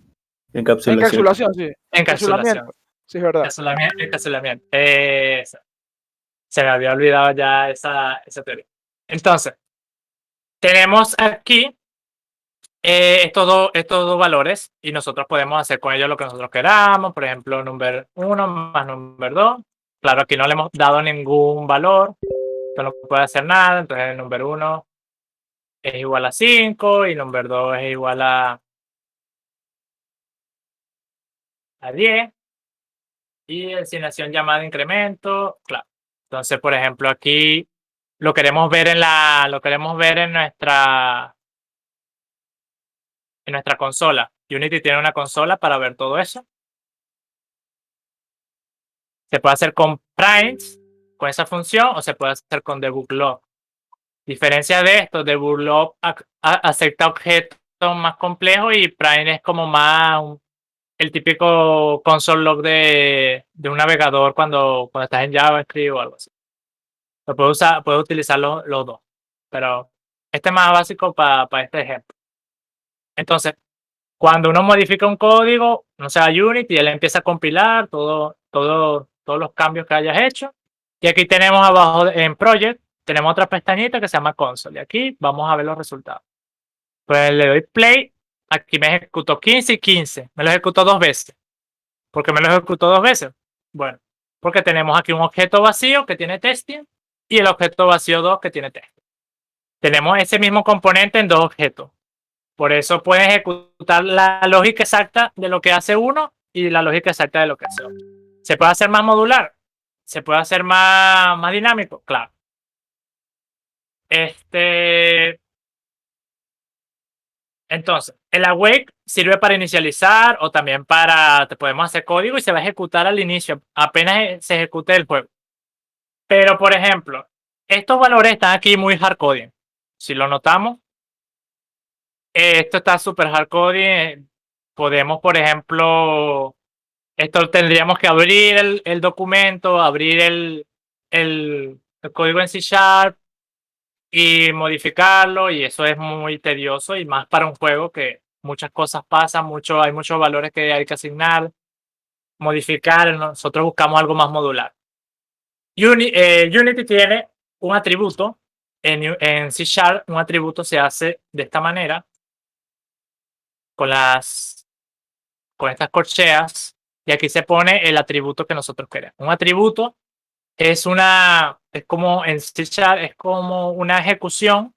Encapsulación, sí. Encapsulación. Sí, es verdad. Encapsulamiento. Se me había olvidado ya esa teoría. Entonces, tenemos aquí estos dos valores y nosotros podemos hacer con ellos lo que nosotros queramos. Por ejemplo, number 1 más number 2. Claro, aquí no le hemos dado ningún valor. Esto no puede hacer nada. Entonces, el number 1 es igual a 5 y number 2 es igual a 10. Y designación llamada incremento, claro. Entonces, por ejemplo, aquí lo queremos ver en nuestra consola. Unity tiene una consola para ver todo eso. Se puede hacer con primes, con esa función, o se puede hacer con debug-log. Diferencia de esto, debug-log acepta objetos más complejos y prime es como más el típico console log de un navegador cuando estás en JavaScript o algo así. Lo puedo utilizar los dos, pero este es más básico para este ejemplo. Entonces, cuando uno modifica un código, no sea Unity, él empieza a compilar todos los cambios que hayas hecho. Y aquí tenemos abajo en Project, tenemos otra pestañita que se llama Console. Y aquí vamos a ver los resultados. Pues le doy Play. Aquí me ejecutó 15 y 15. Me lo ejecutó 2 veces. ¿Por qué me lo ejecutó 2 veces? Bueno, porque tenemos aquí un objeto vacío que tiene testing y el objeto vacío 2 que tiene testing. Tenemos ese mismo componente en 2 objetos. Por eso puede ejecutar la lógica exacta de lo que hace uno y la lógica exacta de lo que hace otro. ¿Se puede hacer más modular? ¿Se puede hacer más dinámico? Claro. Entonces, el awake sirve para inicializar o también te podemos hacer código y se va a ejecutar al inicio, apenas se ejecute el juego. Pero, por ejemplo, estos valores están aquí muy hardcoding. Si lo notamos, Esto está súper hardcore. Podemos, por ejemplo, esto tendríamos que abrir el documento, abrir el código en C# y modificarlo, y eso es muy tedioso, y más para un juego que muchas cosas pasan, hay muchos valores que hay que asignar, modificar. Nosotros buscamos algo más modular. Unity tiene un atributo, en C#, un atributo se hace de esta manera, con estas corcheas, y aquí se pone el atributo que nosotros queremos. Un atributo es como en C#, es como una ejecución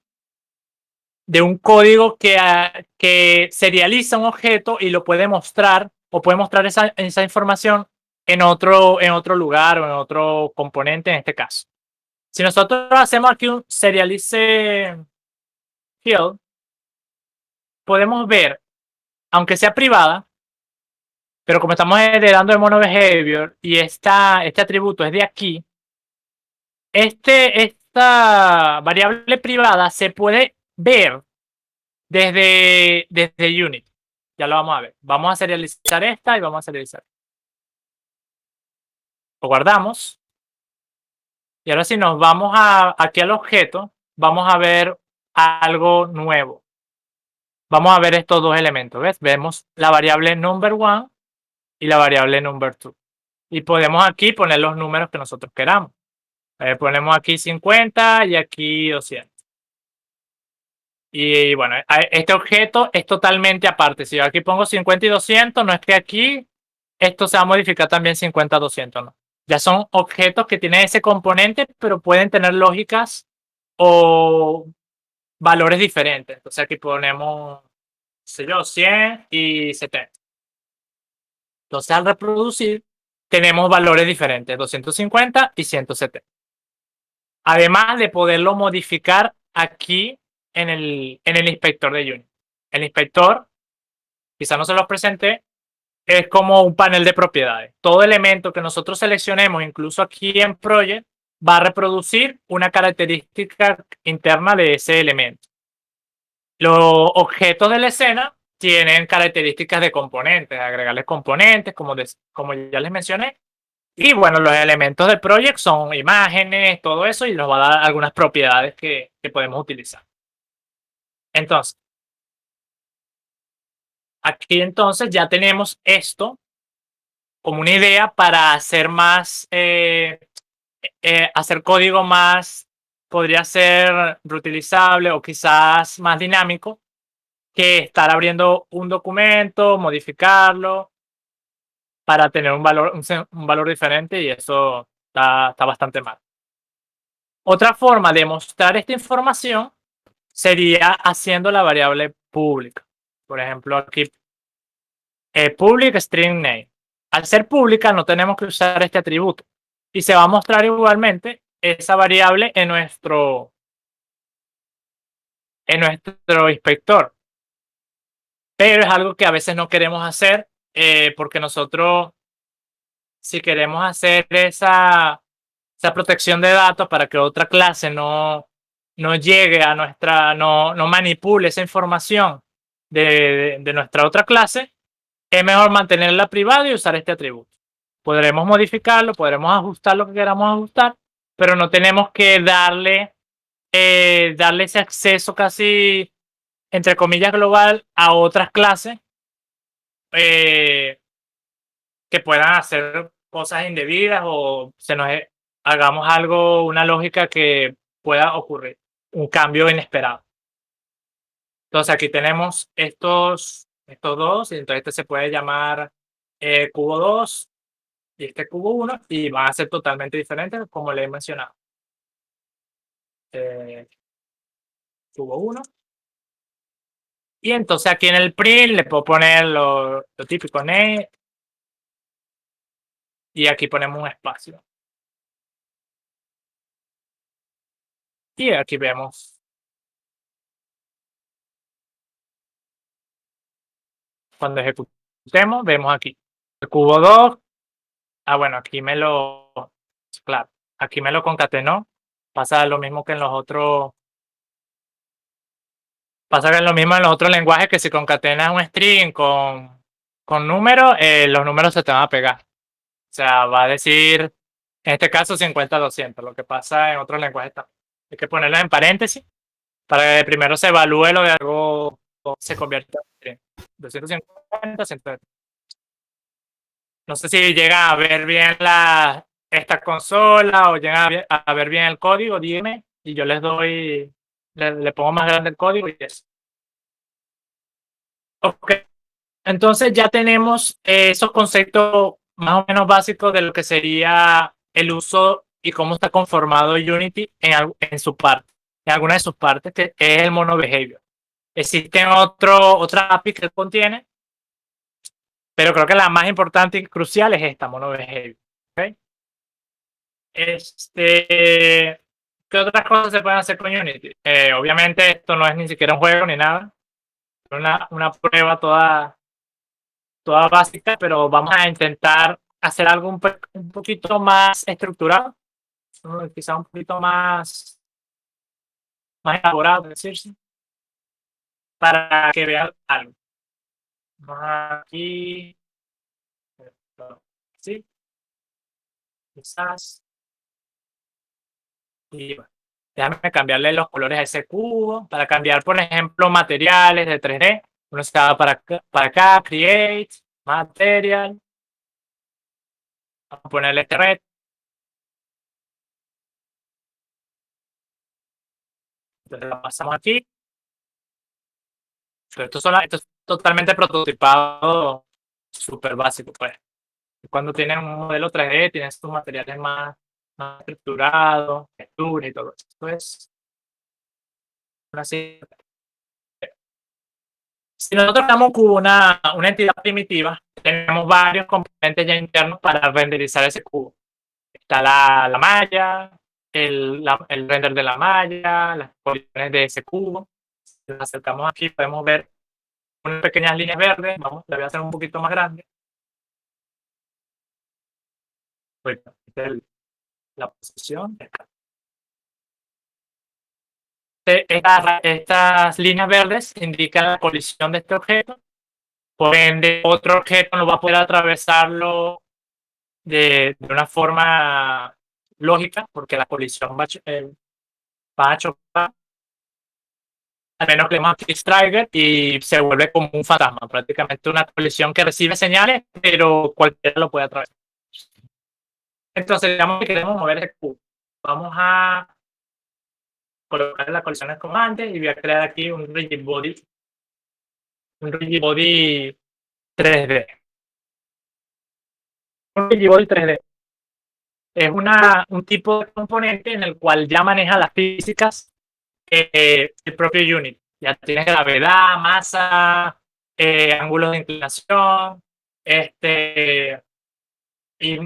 de un código que serializa un objeto y lo puede mostrar, o puede mostrar esa información en otro lugar o en otro componente, en este caso. Si nosotros hacemos aquí un serialize field, podemos ver, aunque sea privada, pero como estamos heredando de MonoBehavior y este atributo es de aquí, esta variable privada se puede ver desde Unity. Ya lo vamos a ver. Vamos a serializar esta y vamos a serializar. Lo guardamos. Y ahora si nos vamos aquí al objeto, vamos a ver algo nuevo. Vamos a ver estos dos elementos. ¿Ves? Vemos la variable number1 y la variable number2. Y podemos aquí poner los números que nosotros queramos. Ponemos aquí 50 y aquí 200. Y bueno, este objeto es totalmente aparte. Si yo aquí pongo 50 y 200, no es que aquí esto se va a modificar también 50 a 200, no. Ya son objetos que tienen ese componente, pero pueden tener lógicas o valores diferentes. Entonces aquí ponemos, sé yo, 100 y 70. Entonces al reproducir, tenemos valores diferentes, 250 y 170. Además de poderlo modificar aquí en el inspector de Unity. El inspector, quizá no se los presenté, es como un panel de propiedades. Todo elemento que nosotros seleccionemos, incluso aquí en Project, va a reproducir una característica interna de ese elemento. Los objetos de la escena tienen características de componentes, agregarles componentes, como ya les mencioné. Y bueno, los elementos del project son imágenes, todo eso, y nos va a dar algunas propiedades que podemos utilizar. Entonces, aquí entonces ya tenemos esto como una idea para hacer más, hacer código más, podría ser reutilizable o quizás más dinámico que estar abriendo un documento, modificarlo para tener un valor diferente, y eso está bastante mal. Otra forma de mostrar esta información sería haciendo la variable pública. Por ejemplo, aquí, public string name. Al ser pública no tenemos que usar este atributo. Y se va a mostrar igualmente esa variable en nuestro inspector. Pero es algo que a veces no queremos hacer, porque nosotros, si queremos hacer esa protección de datos para que otra clase no llegue a no manipule esa información de nuestra otra clase, es mejor mantenerla privada y usar este atributo. Podremos modificarlo, podremos ajustar lo que queramos ajustar, pero no tenemos que darle ese acceso casi, entre comillas, global a otras clases que puedan hacer cosas indebidas o hagamos algo, una lógica que pueda ocurrir, un cambio inesperado. Entonces aquí tenemos estos dos, y entonces este se puede llamar cubo 2 y este cubo 1, y van a ser totalmente diferentes como les he mencionado. Cubo 1. Y entonces aquí en el print le puedo poner lo típico name, y aquí ponemos un espacio. Y aquí vemos. Cuando ejecutemos, vemos aquí. El cubo 2. Bueno, claro, aquí me lo concatenó. Pasa lo mismo que en los otros Pasa que es lo mismo en los otros lenguajes, que si concatenas un string con números, los números se te van a pegar. O sea, va a decir, en este caso 50-200, lo que pasa en otros lenguajes también. Hay que ponerlo en paréntesis para que primero se evalúe lo de algo, o se convierta en 250, 120. No sé si llega a ver bien esta consola o llega a ver bien el código, dime, y yo les doy, le pongo más grande el código y eso. Ok, entonces ya tenemos esos conceptos más o menos básicos de lo que sería el uso y cómo está conformado Unity en su parte, en alguna de sus partes, que es el mono behavior. Existen otra API que contiene, pero creo que la más importante y crucial es esta, mono behavior. ¿Okay? ¿Qué otras cosas se pueden hacer con Unity? Obviamente esto no es ni siquiera un juego ni nada, es una prueba toda básica, pero vamos a intentar hacer algo un poquito más estructurado, quizá un poquito más elaborado, decirse, para que vean algo. Vamos aquí, sí, quizás, y bueno, déjame cambiarle los colores a ese cubo, para cambiar, por ejemplo, materiales de 3D. Uno se va para acá, Create, Material, vamos a ponerle este red. Entonces la pasamos aquí. Esto es totalmente prototipado, súper básico, pues. Cuando tienes un modelo 3D, tienes tus materiales más estructurados, textura y todo eso. Esto es así. Si nosotros estamos con una entidad primitiva, tenemos varios componentes ya internos para renderizar ese cubo. Está la malla, el render de la malla, las colisiones de ese cubo. Si nos acercamos aquí, podemos ver unas pequeñas líneas verdes. Vamos, la voy a hacer un poquito más grande. Bueno, la posición. Estas líneas verdes indican la colisión de este objeto. Por ende, otro objeto no va a poder atravesarlo de una forma lógica, porque la colisión va a chocar. Al menos que le demos click trigger y se vuelve como un fantasma, prácticamente una colisión que recibe señales, pero cualquiera lo puede atravesar. Entonces, digamos que queremos mover el cubo. Vamos a colocar las colisiones como antes y voy a crear aquí un rigid body 3D. Un rigid body 3D es un tipo de componente en el cual ya maneja las físicas el propio Unity. Ya tienes gravedad, masa, ángulos de inclinación, y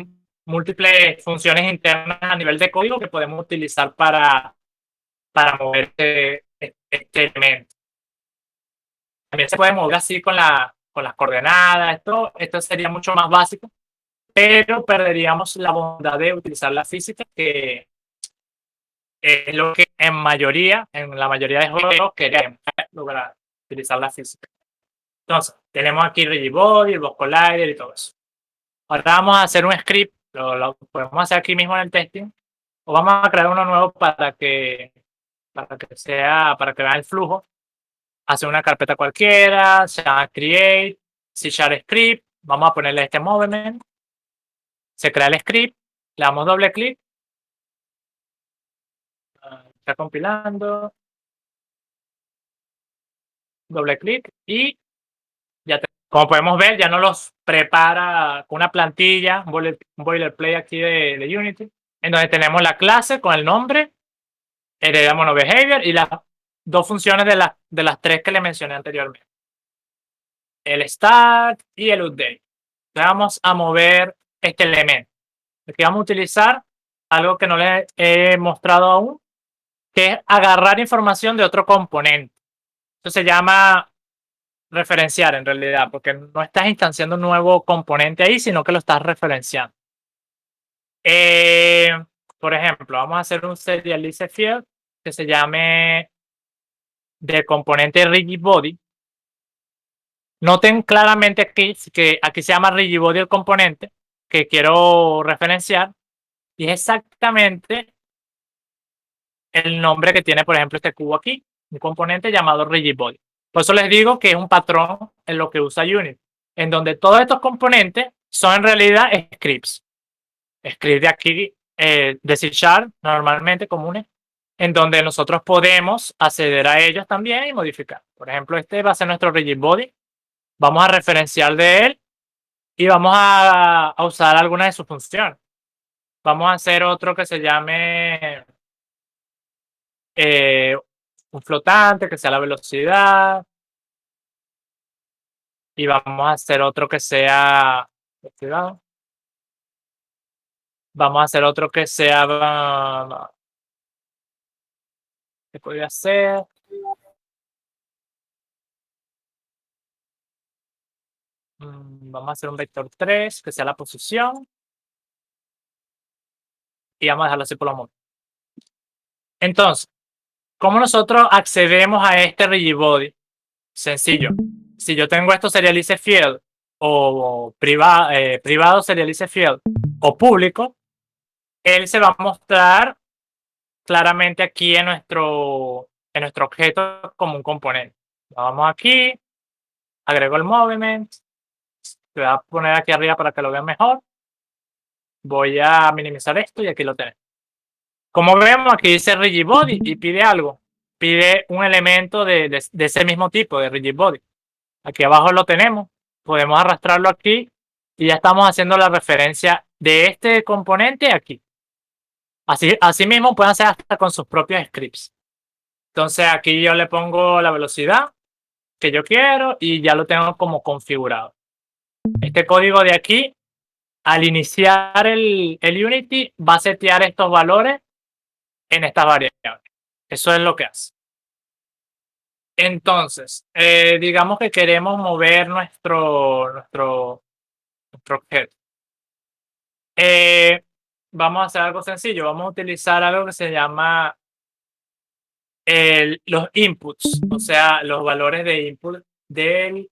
múltiples funciones internas a nivel de código que podemos utilizar para mover este elemento. También se puede mover así con las coordenadas. Esto sería mucho más básico, pero perderíamos la bondad de utilizar la física, que es lo que en la mayoría de juegos queremos lograr, utilizar la física. Entonces, tenemos aquí Rigid Body, el Box Collider y todo eso. Ahora vamos a hacer un script, lo podemos hacer aquí mismo en el testing, o vamos a crear uno nuevo para que vean el flujo. Hacer una carpeta cualquiera, se llama Create, C# Script, vamos a ponerle este movement, se crea el script, le damos doble clic, está compilando, doble clic y ya como podemos ver, ya nos los prepara con una plantilla, un boilerplate aquí de Unity, en donde tenemos la clase con el nombre, heredamos mono behavior y las dos funciones de las tres que le mencioné anteriormente. El start y el update. Vamos a mover este elemento. Aquí vamos a utilizar algo que no les he mostrado aún, que es agarrar información de otro componente. Esto se llama referenciar en realidad, porque no estás instanciando un nuevo componente ahí, sino que lo estás referenciando. Por ejemplo, vamos a hacer un serialize field que se llame del componente rigid body. Noten claramente aquí que aquí se llama rigid body el componente que quiero referenciar y es exactamente el nombre que tiene, por ejemplo, este cubo aquí, un componente llamado rigid body. Por eso les digo que es un patrón en lo que usa Unity, en donde todos estos componentes son en realidad scripts. Scripts de aquí, de C# normalmente comunes, en donde nosotros podemos acceder a ellos también y modificar. Por ejemplo, este va a ser nuestro rigid body. Vamos a referenciar de él y vamos a usar algunas de sus funciones. Vamos a hacer otro que se llame un flotante, que sea la velocidad. Y vamos a hacer otro que sea... Cuidado. Vamos a hacer otro que sea... ¿Qué podría ser? Vamos a hacer un vector 3, que sea la posición. Y vamos a dejarlo así por los momentos. Entonces, ¿cómo nosotros accedemos a este rigid body? Sencillo. Si yo tengo esto serialize field o privado serialize field o público, él se va a mostrar claramente aquí en nuestro objeto como un componente. Vamos aquí, agrego el movement, voy a poner aquí arriba para que lo vean mejor. Voy a minimizar esto y aquí lo tenemos. Como vemos, aquí dice rigid body y pide algo. Pide un elemento de ese mismo tipo, de rigid body. Aquí abajo lo tenemos. Podemos arrastrarlo aquí y ya estamos haciendo la referencia de este componente aquí. Así mismo pueden hacer hasta con sus propios scripts. Entonces aquí yo le pongo la velocidad que yo quiero y ya lo tengo como configurado. Este código de aquí, al iniciar el Unity, va a setear estos valores en estas variables. Eso es lo que hace. Entonces, digamos que queremos mover nuestro objeto. Vamos a hacer algo sencillo. Vamos a utilizar algo que se llama los inputs, o sea, los valores de input de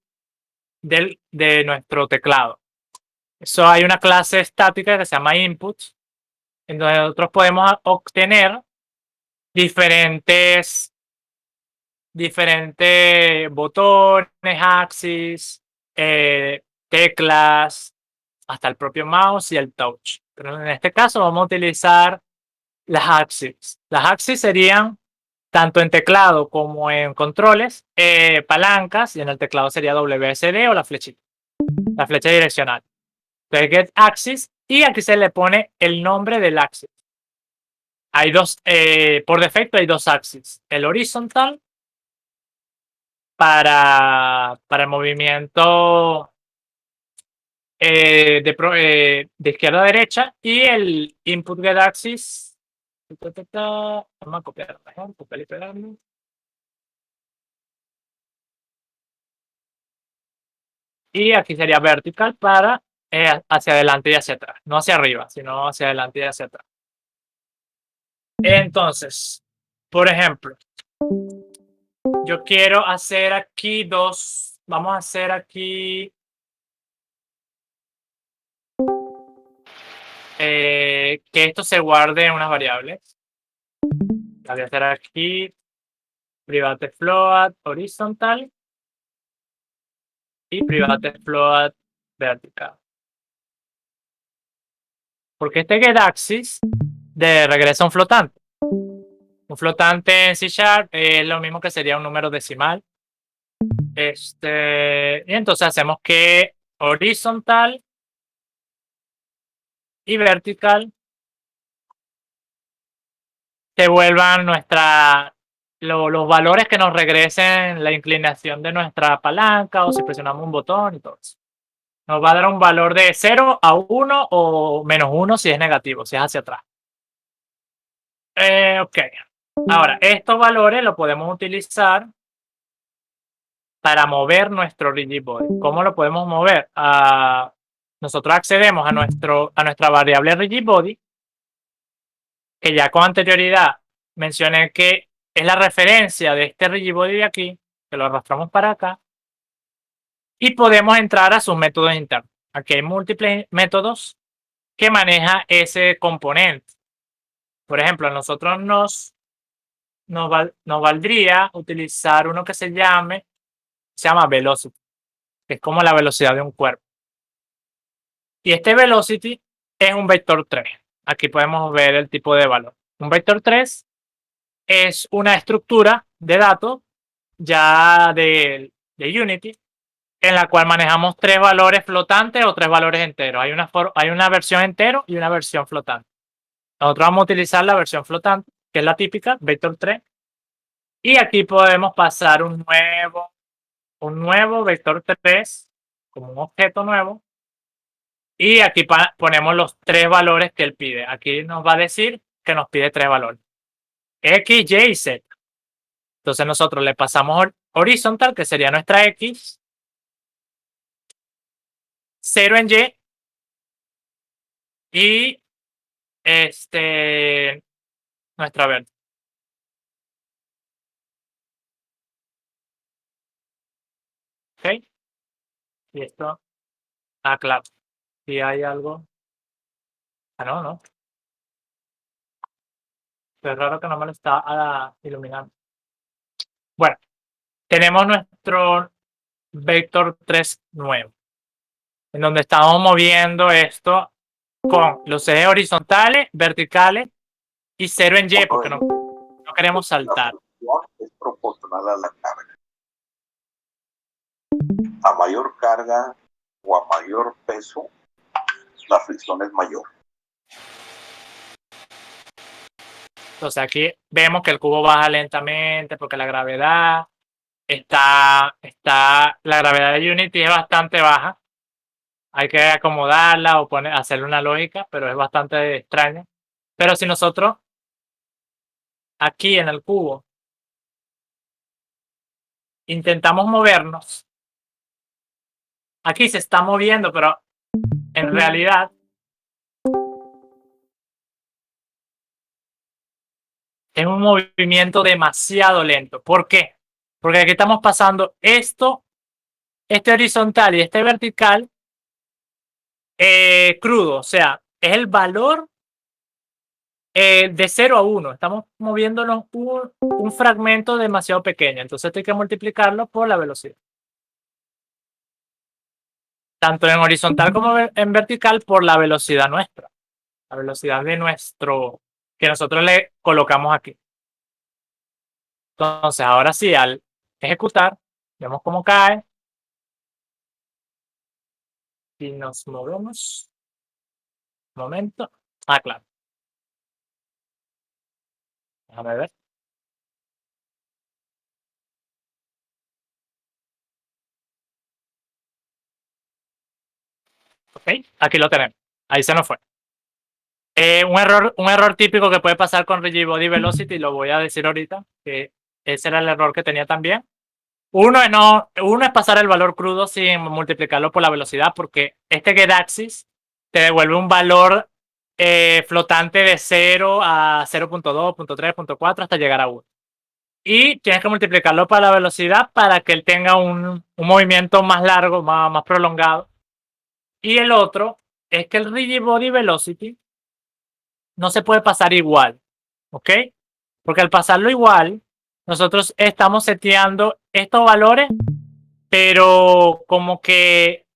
nuestro teclado. Eso hay una clase estática que se llama inputs, en donde nosotros podemos obtener diferentes botones, axis, teclas, hasta el propio mouse y el touch. Pero en este caso vamos a utilizar las axis. Las axis serían tanto en teclado como en controles, palancas, y en el teclado sería WSD o la flechita, la flecha direccional. Entonces, get axis, y aquí se le pone el nombre del axis. Hay dos, por defecto hay dos axis. El horizontal para el movimiento de izquierda a derecha y el input get axis. Vamos a copiar, copiar y pegarlo. Y aquí sería vertical para hacia adelante y hacia atrás. No hacia arriba, sino hacia adelante y hacia atrás. Entonces, por ejemplo, yo quiero hacer aquí vamos a hacer aquí que esto se guarde en unas variables. La voy a hacer aquí, private float horizontal y private float vertical. Porque este getAxis regresa un flotante. Un flotante en C# es lo mismo que sería un número decimal. Y entonces hacemos que horizontal y vertical se vuelvan los valores que nos regresen la inclinación de nuestra palanca o si presionamos un botón y todo eso. Nos va a dar un valor de 0 a 1 o -1 si es negativo, si es hacia atrás. Ok. Ahora, estos valores los podemos utilizar para mover nuestro rigid body. ¿Cómo lo podemos mover? Nosotros accedemos a nuestra variable rigid body, que ya con anterioridad mencioné que es la referencia de este rigidbody de aquí, que lo arrastramos para acá, y podemos entrar a sus métodos internos. Aquí hay múltiples métodos que maneja ese componente. Por ejemplo, a nosotros nos valdría utilizar uno que se llama velocity, que es como la velocidad de un cuerpo. Y este velocity es un vector 3. Aquí podemos ver el tipo de valor. Un vector 3 es una estructura de datos ya de Unity en la cual manejamos 3 valores flotantes o 3 valores enteros. Hay una versión entero y una versión flotante. Nosotros vamos a utilizar la versión flotante, que es la típica, vector 3. Y aquí podemos pasar un nuevo vector 3 como un objeto nuevo. Y aquí ponemos los 3 valores que él pide. Aquí nos va a decir que nos pide 3 valores. X, Y y Z. Entonces nosotros le pasamos horizontal, que sería nuestra X. 0 en Y. Y nuestra vértice. ¿Ok? Y esto, claro. Si hay algo. No. Pero es raro que no me lo está iluminando. Bueno, tenemos nuestro vector 3 nuevo, en donde estamos moviendo esto con los ejes horizontales, verticales y 0 en Y, porque no queremos saltar. Es proporcional a la carga. A mayor carga o a mayor peso, la fricción es mayor. Entonces aquí vemos que el cubo baja lentamente porque la gravedad la gravedad de Unity es bastante baja. Hay que acomodarla o hacerle una lógica, pero es bastante extraña. Pero si nosotros aquí en el cubo intentamos movernos, aquí se está moviendo, pero en realidad es un movimiento demasiado lento. ¿Por qué? Porque aquí estamos pasando este horizontal y este vertical crudo. O sea, es el valor de 0 a 1. Estamos moviéndonos un fragmento demasiado pequeño. Entonces hay que multiplicarlo por la velocidad. Tanto en horizontal como en vertical por la velocidad nuestra. La velocidad de que nosotros le colocamos aquí. Entonces, ahora sí, al ejecutar, vemos cómo cae. Y nos movemos. Un momento. Claro. Déjame ver. Ok, aquí lo tenemos. Ahí se nos fue. Un error típico que puede pasar con Rigidbody Velocity, lo voy a decir ahorita, que ese era el error que tenía también. Uno es pasar el valor crudo sin multiplicarlo por la velocidad, porque este getAxis te devuelve un valor flotante de 0 a 0.2, 0.3, 0.4 hasta llegar a 1. Y tienes que multiplicarlo por la velocidad para que él tenga un movimiento más largo, más prolongado. Y el otro es que el Rigidbody Velocity no se puede pasar igual, ¿ok? Porque al pasarlo igual, nosotros estamos seteando estos valores, pero como que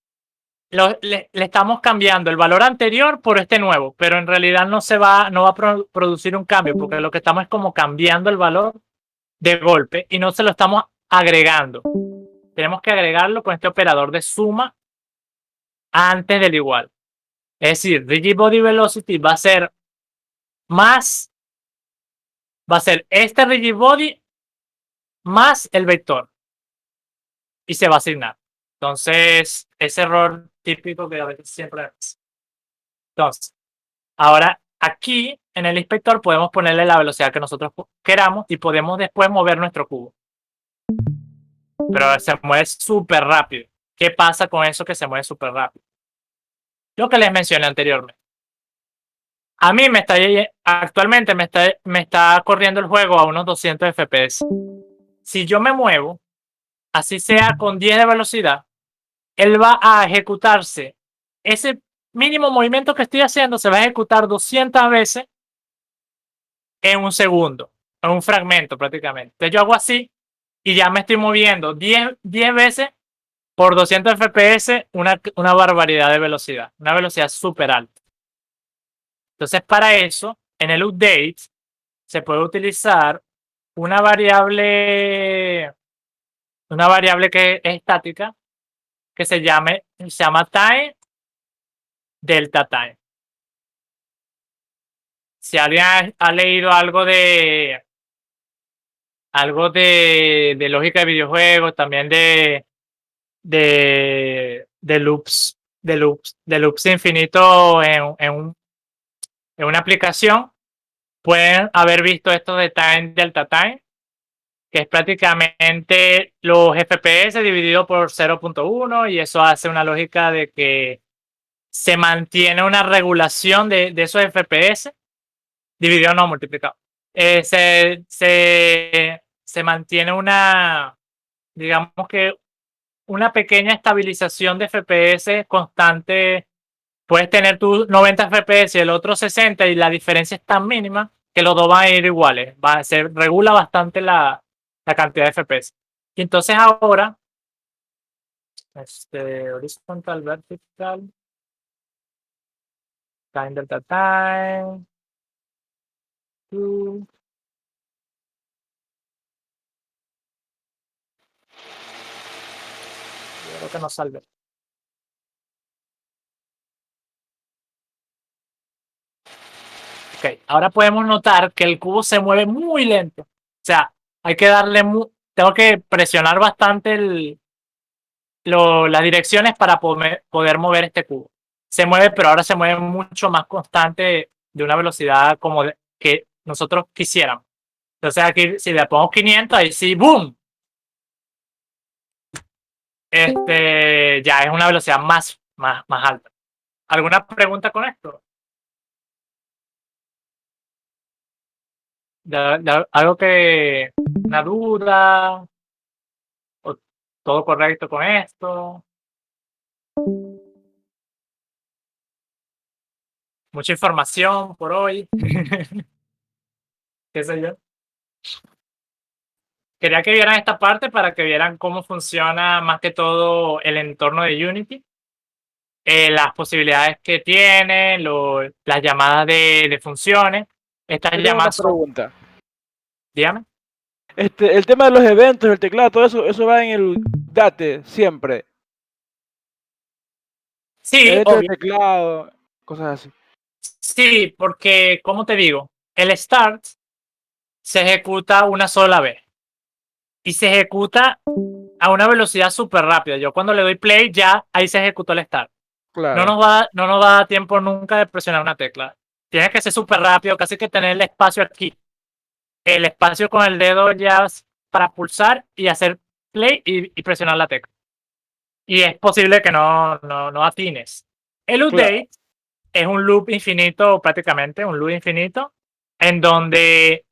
le estamos cambiando el valor anterior por este nuevo, pero en realidad no va a producir un cambio, porque lo que estamos es como cambiando el valor de golpe y no se lo estamos agregando. Tenemos que agregarlo con este operador de suma antes del igual. Es decir, Rigidbody Velocity va a ser este Rigidbody más el vector y se va a asignar. Entonces, ese error típico que a veces siempre es. Entonces, ahora aquí en el inspector podemos ponerle la velocidad que nosotros queramos y podemos después mover nuestro cubo. Pero se mueve súper rápido. ¿Qué pasa con eso que se mueve súper rápido? Lo que les mencioné anteriormente. A mí actualmente me está corriendo el juego a unos 200 FPS. Si yo me muevo, así sea con 10 de velocidad, él va a ejecutarse. Ese mínimo movimiento que estoy haciendo se va a ejecutar 200 veces en un segundo, en un fragmento prácticamente. Entonces yo hago así y ya me estoy moviendo 10 veces por 200 FPS, una barbaridad de velocidad, una velocidad súper alta. Entonces, para eso, en el update se puede utilizar una variable que es estática, que se llama time delta time. Si alguien ha leído algo de lógica de videojuegos, también de loops infinitos en una aplicación, pueden haber visto esto de time delta time, que es prácticamente los FPS dividido por 0.1, y eso hace una lógica de que se mantiene una regulación de esos FPS, dividido no multiplicado. Se mantiene digamos que una pequeña estabilización de FPS constante. Puedes tener tu 90 FPS y el otro 60 y la diferencia es tan mínima que los dos van a ir iguales. Se regula bastante la cantidad de FPS. Y entonces ahora, horizontal, vertical, time delta time, yo creo que no salve. Ok, ahora podemos notar que el cubo se mueve muy lento. O sea, hay que tengo que presionar bastante las direcciones para poder mover este cubo. Se mueve, pero ahora se mueve mucho más constante, de una velocidad como que nosotros quisiéramos. Entonces aquí, si le pongo 500, ahí sí, ¡boom! Ya es una velocidad más alta. ¿Alguna pregunta con esto? ¿Algo una duda? ¿O todo correcto con esto? Mucha información por hoy. ¿Qué sé yo? Quería que vieran esta parte para que vieran cómo funciona más que todo el entorno de Unity. Las posibilidades que tiene, las llamadas de funciones. Estas Yo tengo una llamadas son... pregunta. Dígame. El tema de los eventos, el teclado, todo eso va en el Date siempre. Sí, Eventos de obvio. teclado, cosas así. Sí, porque, como te digo, el start se ejecuta una sola vez. Y se ejecuta a una velocidad súper rápida. Yo cuando le doy play, ya ahí se ejecutó el start. Claro. No nos va a dar tiempo nunca de presionar una tecla. Tienes que ser súper rápido, casi que tener el espacio aquí. El espacio con el dedo ya para pulsar y hacer play y presionar la tecla. Y es posible que no atines. El update es un loop infinito, prácticamente, un loop infinito, en donde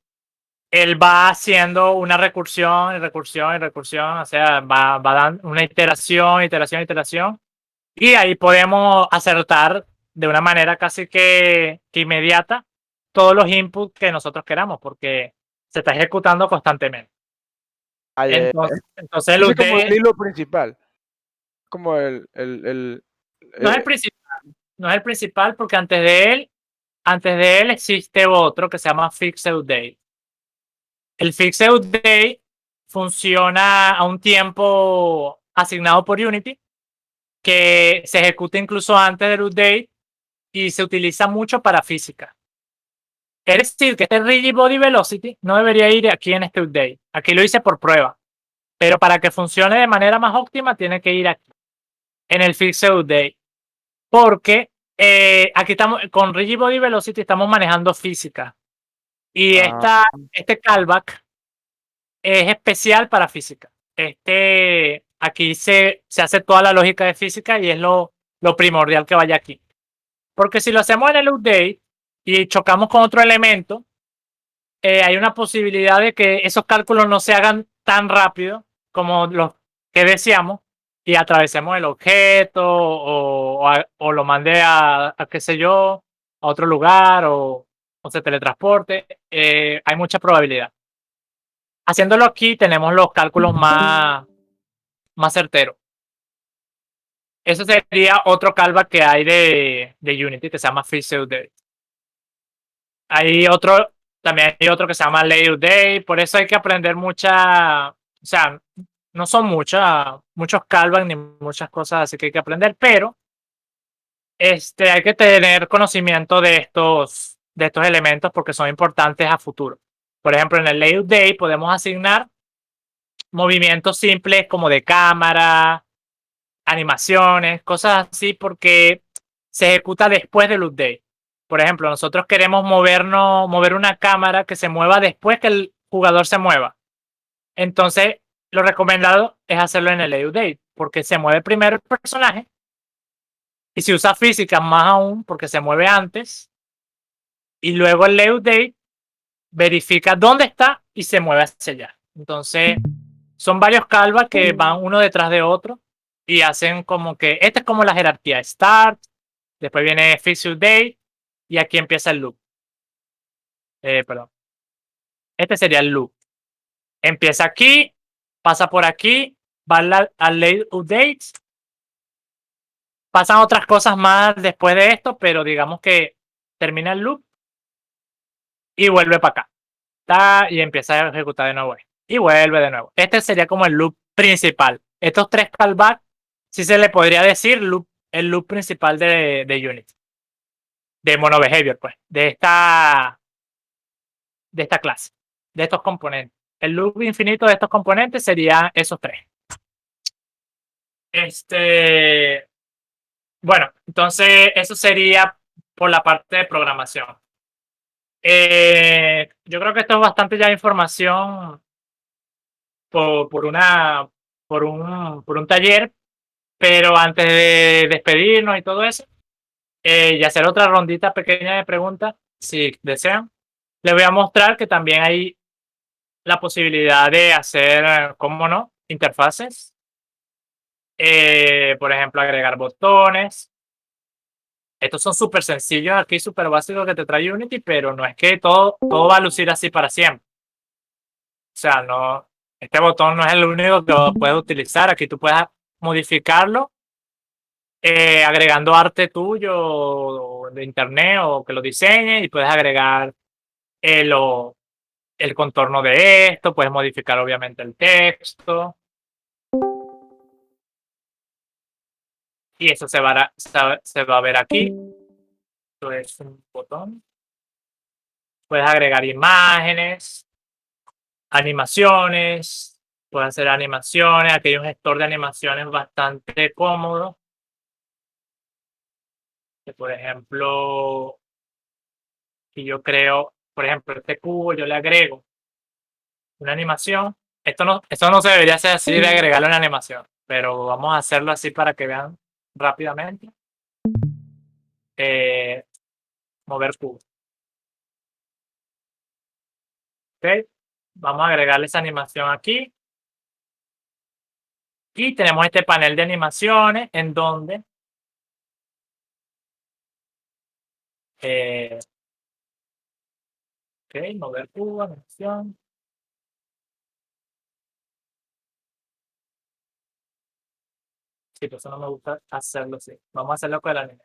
él va haciendo una recursión y recursión y recursión, o sea, va dando una iteración, y ahí podemos acertar de una manera casi que inmediata todos los inputs que nosotros queramos, porque se está ejecutando constantemente. Entonces el Ese es como update el hilo principal. Como no es el principal, no es el principal, porque antes de él existe otro que se llama Fixed Update. El Fixed Update funciona a un tiempo asignado por Unity, que se ejecuta incluso antes del update y se utiliza mucho para física. Es decir, que este Rigid Body Velocity no debería ir aquí en este update. Aquí lo hice por prueba, pero para que funcione de manera más óptima tiene que ir aquí, en el Fixed Update. Porque aquí estamos, con Rigid Body Velocity estamos manejando física. Y este callback es especial para física. Aquí se hace toda la lógica de física y es lo primordial que vaya aquí. Porque si lo hacemos en el update, y chocamos con otro elemento, hay una posibilidad de que esos cálculos no se hagan tan rápido como los que deseamos y atravesemos el objeto o lo mande a qué sé yo, a otro lugar o se teletransporte. Hay mucha probabilidad. Haciéndolo aquí tenemos los cálculos más certeros. Eso sería otro callback que hay de Unity que se llama Physical Date. También hay otro que se llama Layout Day, por eso hay que aprender o sea, no son muchos callbacks ni muchas cosas así que hay que aprender, pero hay que tener conocimiento de estos elementos porque son importantes a futuro. Por ejemplo, en el Layout Day podemos asignar movimientos simples como de cámara, animaciones, cosas así, porque se ejecuta después del update. Por ejemplo, nosotros queremos mover una cámara que se mueva después que el jugador se mueva. Entonces, lo recomendado es hacerlo en el layout date, porque se mueve primero el personaje y se usa física más aún porque se mueve antes. Y luego el layout date verifica dónde está y se mueve hacia allá. Entonces, son varios callbacks que van uno detrás de otro y hacen como que esta es como la jerarquía: start, después viene Physical Date y aquí empieza el loop. Perdón. Este sería el loop. Empieza aquí, pasa por aquí, va al layout date. Pasan otras cosas más después de esto, pero digamos que termina el loop y vuelve para acá. Y empieza a ejecutar de nuevo. Y vuelve de nuevo. Este sería como el loop principal. Estos tres callbacks, sí se le podría decir el loop principal de Unity. De MonoBehavior, pues. De esta clase. De estos componentes. El loop infinito de estos componentes sería esos tres. Bueno, entonces eso sería por la parte de programación. Yo creo que esto es bastante ya información por un taller, pero antes de despedirnos y todo eso, y hacer otra rondita pequeña de preguntas, si desean, les voy a mostrar que también hay la posibilidad de hacer, ¿cómo no?, interfaces. Por ejemplo, agregar botones. Estos son súper sencillos aquí, súper básicos que te trae Unity, pero no es que todo va a lucir así para siempre. O sea, no, este botón no es el único que puedes utilizar. Aquí tú puedes modificarlo agregando arte tuyo de internet o que lo diseñes y puedes agregar el contorno de esto, puedes modificar obviamente el texto. Y eso se va a ver aquí. Esto es un botón. Puedes agregar imágenes, animaciones. Puedes hacer animaciones. Aquí hay un gestor de animaciones bastante cómodo. Que, por ejemplo, si yo creo, por ejemplo, este cubo, yo le agrego una animación. Esto no se debería hacer así de agregarle una animación, pero vamos a hacerlo así para que vean rápidamente. Mover cubo. Ok, vamos a agregarle esa animación aquí. Y tenemos este panel de animaciones en donde ok, mover cubo, animación. Sí, por eso no me gusta hacerlo así. Vamos a hacerlo con el anime.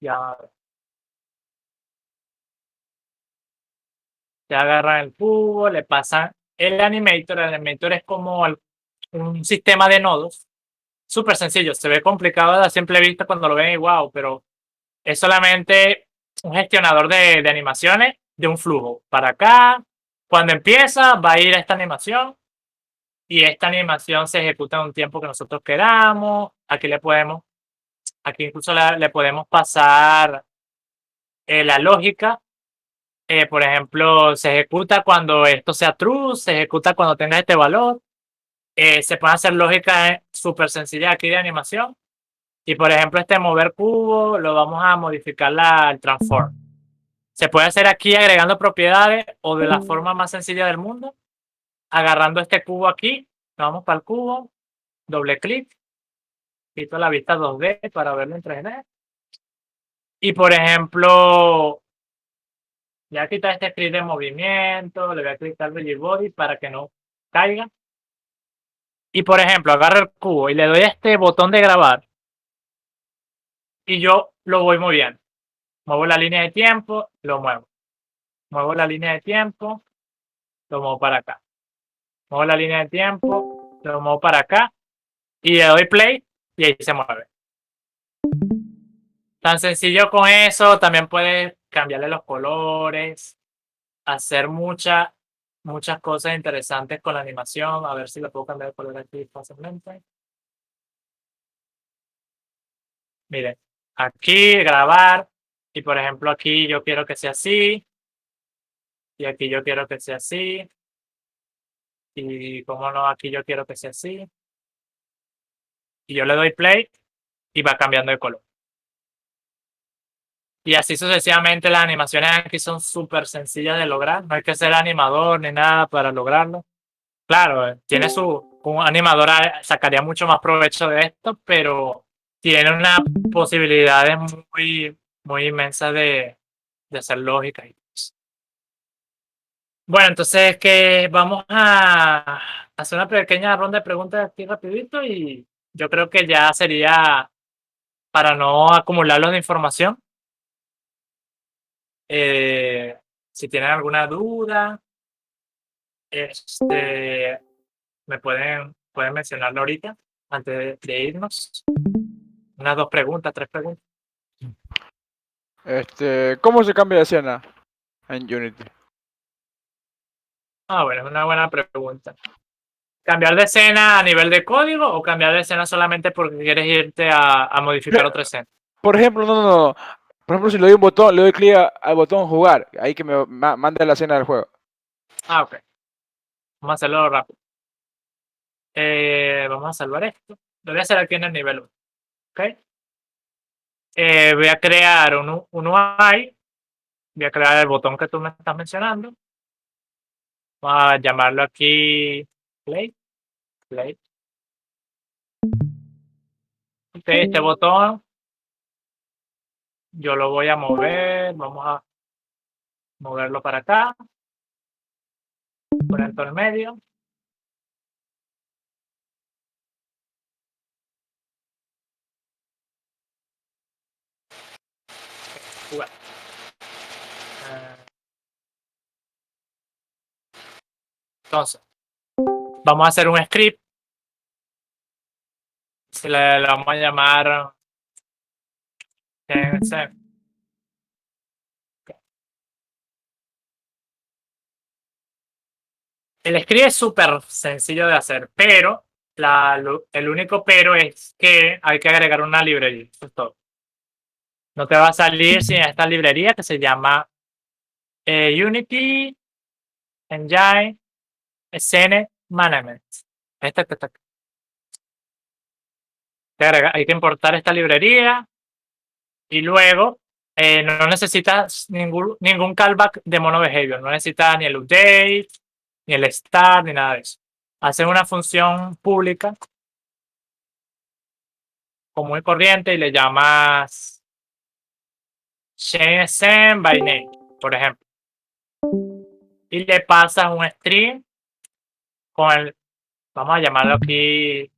Ya. Se agarran el cubo, le pasan el animator. El animator es como un sistema de nodos. Súper sencillo. Se ve complicado a simple vista cuando lo ven y wow, pero es solamente un gestionador de animaciones de un flujo. Para acá, cuando empieza, va a ir a esta animación y esta animación se ejecuta en un tiempo que nosotros queramos. Aquí incluso le podemos pasar la lógica. Por ejemplo, se ejecuta cuando esto sea true, se ejecuta cuando tenga este valor. Se pueden hacer lógicas súper sencillas aquí de animación. Y por ejemplo, este mover cubo lo vamos a modificar el transform. Se puede hacer aquí agregando propiedades o de la forma más sencilla del mundo, agarrando este cubo aquí, nos vamos para el cubo, doble clic, quito la vista 2D para verlo en 3D. Y por ejemplo, ya quita este script de movimiento, le voy a clicar Rigid Body para que no caiga. Y por ejemplo, agarro el cubo y le doy a este botón de grabar y yo lo voy moviendo. Muevo la línea de tiempo, lo muevo. Muevo la línea de tiempo, lo muevo para acá. Muevo la línea de tiempo, lo muevo para acá y le doy play y ahí se mueve. Tan sencillo con eso, también puedes cambiarle los colores, hacer muchas cosas interesantes con la animación. A ver si le puedo cambiar el color aquí fácilmente. Miren, aquí grabar y por ejemplo aquí yo quiero que sea así y aquí yo quiero que sea así y como no, aquí yo quiero que sea así y yo le doy play y va cambiando de color. Y así sucesivamente las animaciones aquí son súper sencillas de lograr. No hay que ser animador ni nada para lograrlo. Claro, tiene un animador sacaría mucho más provecho de esto, pero tiene unas posibilidades muy inmensas de hacer lógica. Bueno, entonces que vamos a hacer una pequeña ronda de preguntas aquí rapidito y yo creo que ya sería para no acumularlos de información. Si tienen alguna duda, me pueden mencionarlo ahorita, antes de irnos. Unas 2 preguntas, 3 preguntas. ¿Cómo se cambia de escena en Unity? Bueno, es una buena pregunta. ¿Cambiar de escena a nivel de código o cambiar de escena solamente porque quieres irte a modificar otra escena? Por ejemplo, no. Por ejemplo, si le doy un botón, le doy clic al botón jugar, ahí que me mande la escena del juego. Ok. Vamos a hacerlo rápido. Vamos a salvar esto. Lo voy a hacer aquí en el nivel 1. ¿Ok? Voy a crear un UI. Voy a crear el botón que tú me estás mencionando. Vamos a llamarlo aquí Play. Play. Ok, este botón yo lo voy a mover. Vamos a moverlo para acá. Ponerlo en medio. Jugar. Entonces, vamos a hacer un script. Si le vamos a llamar el script es súper sencillo de hacer, pero el único pero es que hay que agregar una librería. Eso es todo. No te va a salir sin esta librería que se llama Unity Engine Scene Management. Esta que está aquí. Hay que importar esta librería y luego no necesitas ningún callback de mono behavior. No necesitas ni el update, ni el start, ni nada de eso. Haces una función pública común y corriente y le llamas change by name, por ejemplo. Y le pasas un string con el, vamos a llamarlo aquí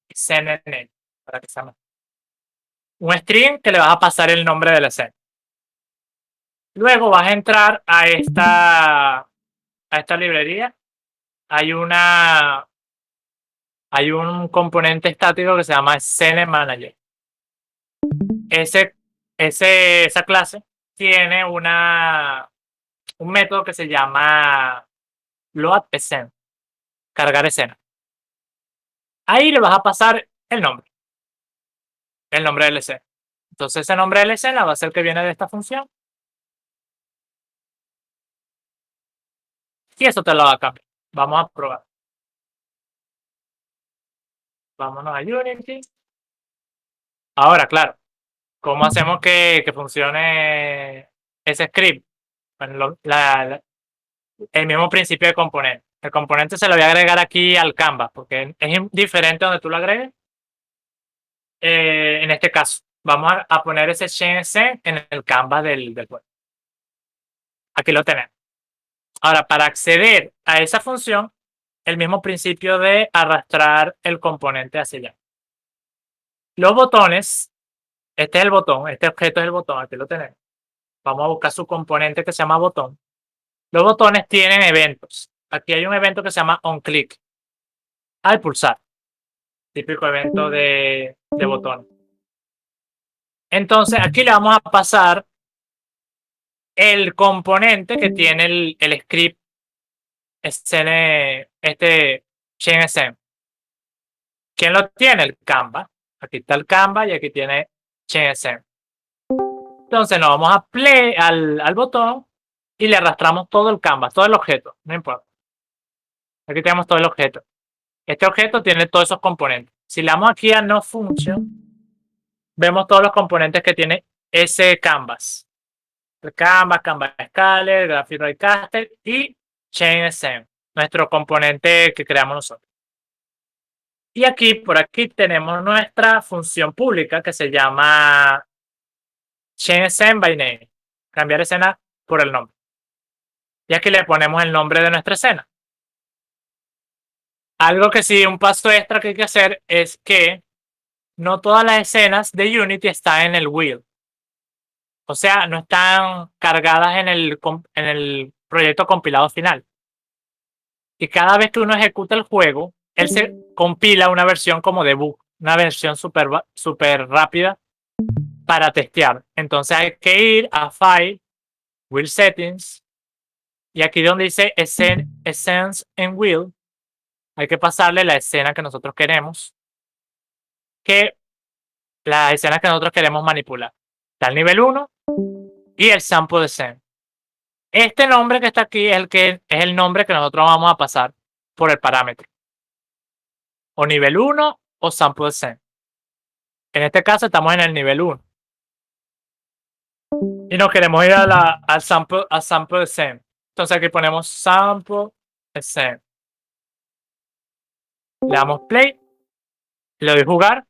CNN, para que sea más. Un string que le vas a pasar el nombre de la escena. Luego vas a entrar a esta librería. Hay un componente estático que se llama Scene Manager. Esa clase tiene un método que se llama load scene, cargar escena. Ahí le vas a pasar el nombre de la escena. Entonces ese nombre de la escena va a ser el que viene de esta función. Y eso te lo va a cambiar. Vamos a probar. Vámonos a Unity. Ahora, claro, ¿cómo hacemos que funcione ese script? Bueno, el mismo principio de componente. El componente se lo voy a agregar aquí al Canvas, porque es diferente donde tú lo agregues. En este caso, vamos a poner ese CSS en el Canvas del juego. Aquí lo tenemos. Ahora, para acceder a esa función, el mismo principio de arrastrar el componente hacia allá. Los botones, este es el botón, este objeto es el botón, aquí lo tenemos. Vamos a buscar su componente que se llama botón. Los botones tienen eventos. Aquí hay un evento que se llama onClick. Al pulsar. Típico evento de botón. Entonces, aquí le vamos a pasar el componente que tiene el script ChangeSM. ¿Quién lo tiene? El Canva. Aquí está el Canva y aquí tiene ChangeSM. Entonces nos vamos a play al botón y le arrastramos todo el Canvas, todo el objeto, no importa. Aquí tenemos todo el objeto. Este objeto tiene todos esos componentes. Si le damos aquí a No Function, vemos todos los componentes que tiene ese Canvas. El Canvas Scaler, Graphic Raycaster y ChangeSM, nuestro componente que creamos nosotros. Y aquí, por aquí, tenemos nuestra función pública que se llama ChangeSM by Name. Cambiar escena por el nombre. Y aquí le ponemos el nombre de nuestra escena. Algo que sí, un paso extra que hay que hacer es que no todas las escenas de Unity están en el wheel. O sea, no están cargadas en el proyecto compilado final. Y cada vez que uno ejecuta el juego, él se compila una versión como debug, una versión súper rápida para testear. Entonces hay que ir a File, Wheel Settings, y aquí donde dice Essence en Wheel, hay que pasarle la escena que nosotros queremos, la escena que nosotros queremos manipular. Está el nivel 1 y el sample de scene. Este nombre que está aquí es el nombre que nosotros vamos a pasar por el parámetro. O nivel 1 o sample de scene. En este caso estamos en el nivel 1. Y nos queremos ir al sample de scene. Entonces aquí ponemos sample de scene. Le damos play, le doy jugar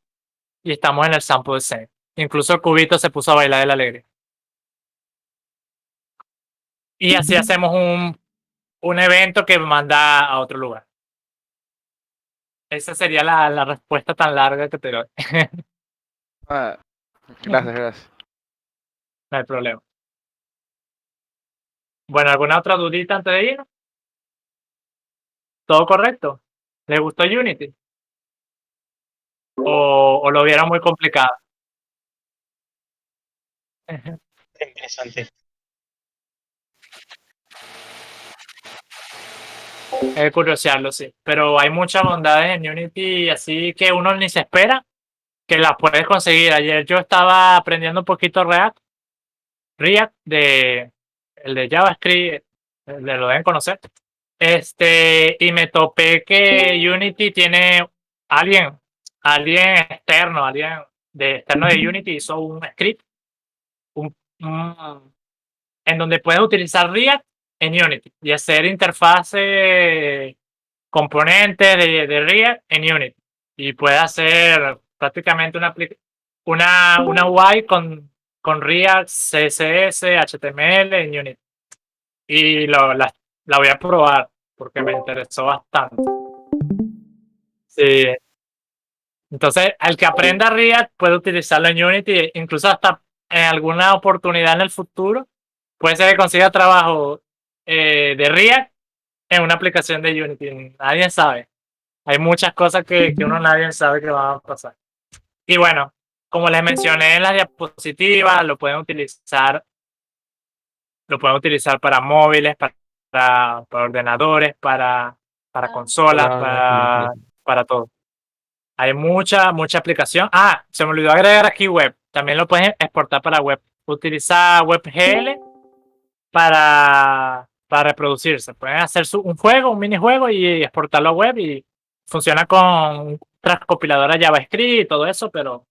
y estamos en el sample de scene. Incluso el cubito se puso a bailar de la alegría. Y así hacemos un evento que manda a otro lugar. Esa sería la respuesta tan larga que te doy. Ah, gracias. No hay problema. Bueno, ¿alguna otra dudita antes de ir? ¿Todo correcto? ¿Les gustó Unity? ¿O lo vieron muy complicado? Interesante. Es curiosearlo, sí. Pero hay muchas bondades en Unity, así que uno ni se espera que las puedes conseguir. Ayer yo estaba aprendiendo un poquito React el de JavaScript, lo deben conocer. Y me topé que Unity tiene alguien externo, externo de Unity hizo un script en donde puedes utilizar React en Unity y hacer interfaces componentes de React en Unity. Y puedes hacer prácticamente una UI con React, CSS, HTML en Unity. Y la voy a probar porque me interesó bastante. Sí. Entonces, el que aprenda React puede utilizarlo en Unity, incluso hasta en alguna oportunidad en el futuro, puede ser que consiga trabajo de React en una aplicación de Unity. Nadie sabe. Hay muchas cosas que uno nadie sabe que van a pasar. Y bueno, como les mencioné en las diapositivas, lo pueden utilizar para móviles, para ordenadores, para consolas, para todo. Hay mucha aplicación. Ah, se me olvidó agregar aquí web. También lo puedes exportar para web. Utiliza WebGL para reproducirse. Pueden hacer un juego, un minijuego y exportarlo a web y funciona con transcompiladora JavaScript y todo eso, pero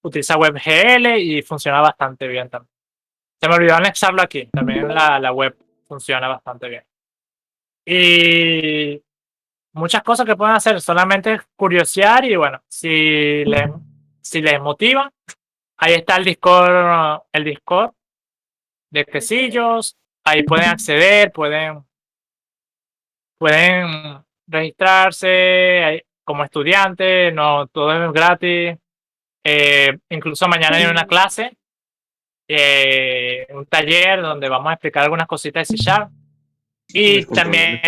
utiliza WebGL y funciona bastante bien también. Se me olvidó anexarlo aquí, también la web funciona bastante bien. Y muchas cosas que pueden hacer, solamente curiosear y bueno, si les motiva, ahí está el Discord de Quesillos, ahí pueden acceder, pueden registrarse como estudiante, no todo es gratis. Incluso mañana hay una clase, un taller donde vamos a explicar algunas cositas de C#. Y también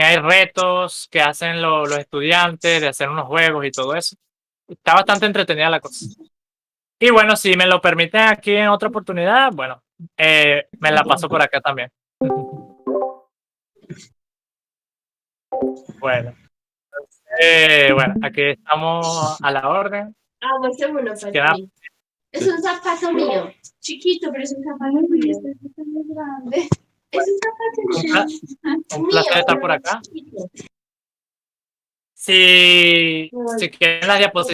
hay retos que hacen los estudiantes de hacer unos juegos y todo eso. Está bastante entretenida la cosa. Y bueno, si me lo permiten aquí en otra oportunidad, bueno, me la paso por acá también. Bueno, aquí estamos a la orden. Muestra uno para Queda- ti. Es un zapato mío. Chiquito, pero es un zapato mío. Este es muy grande. Es un zapato mío. Un placer estar por acá. Si quieren las diapositivas.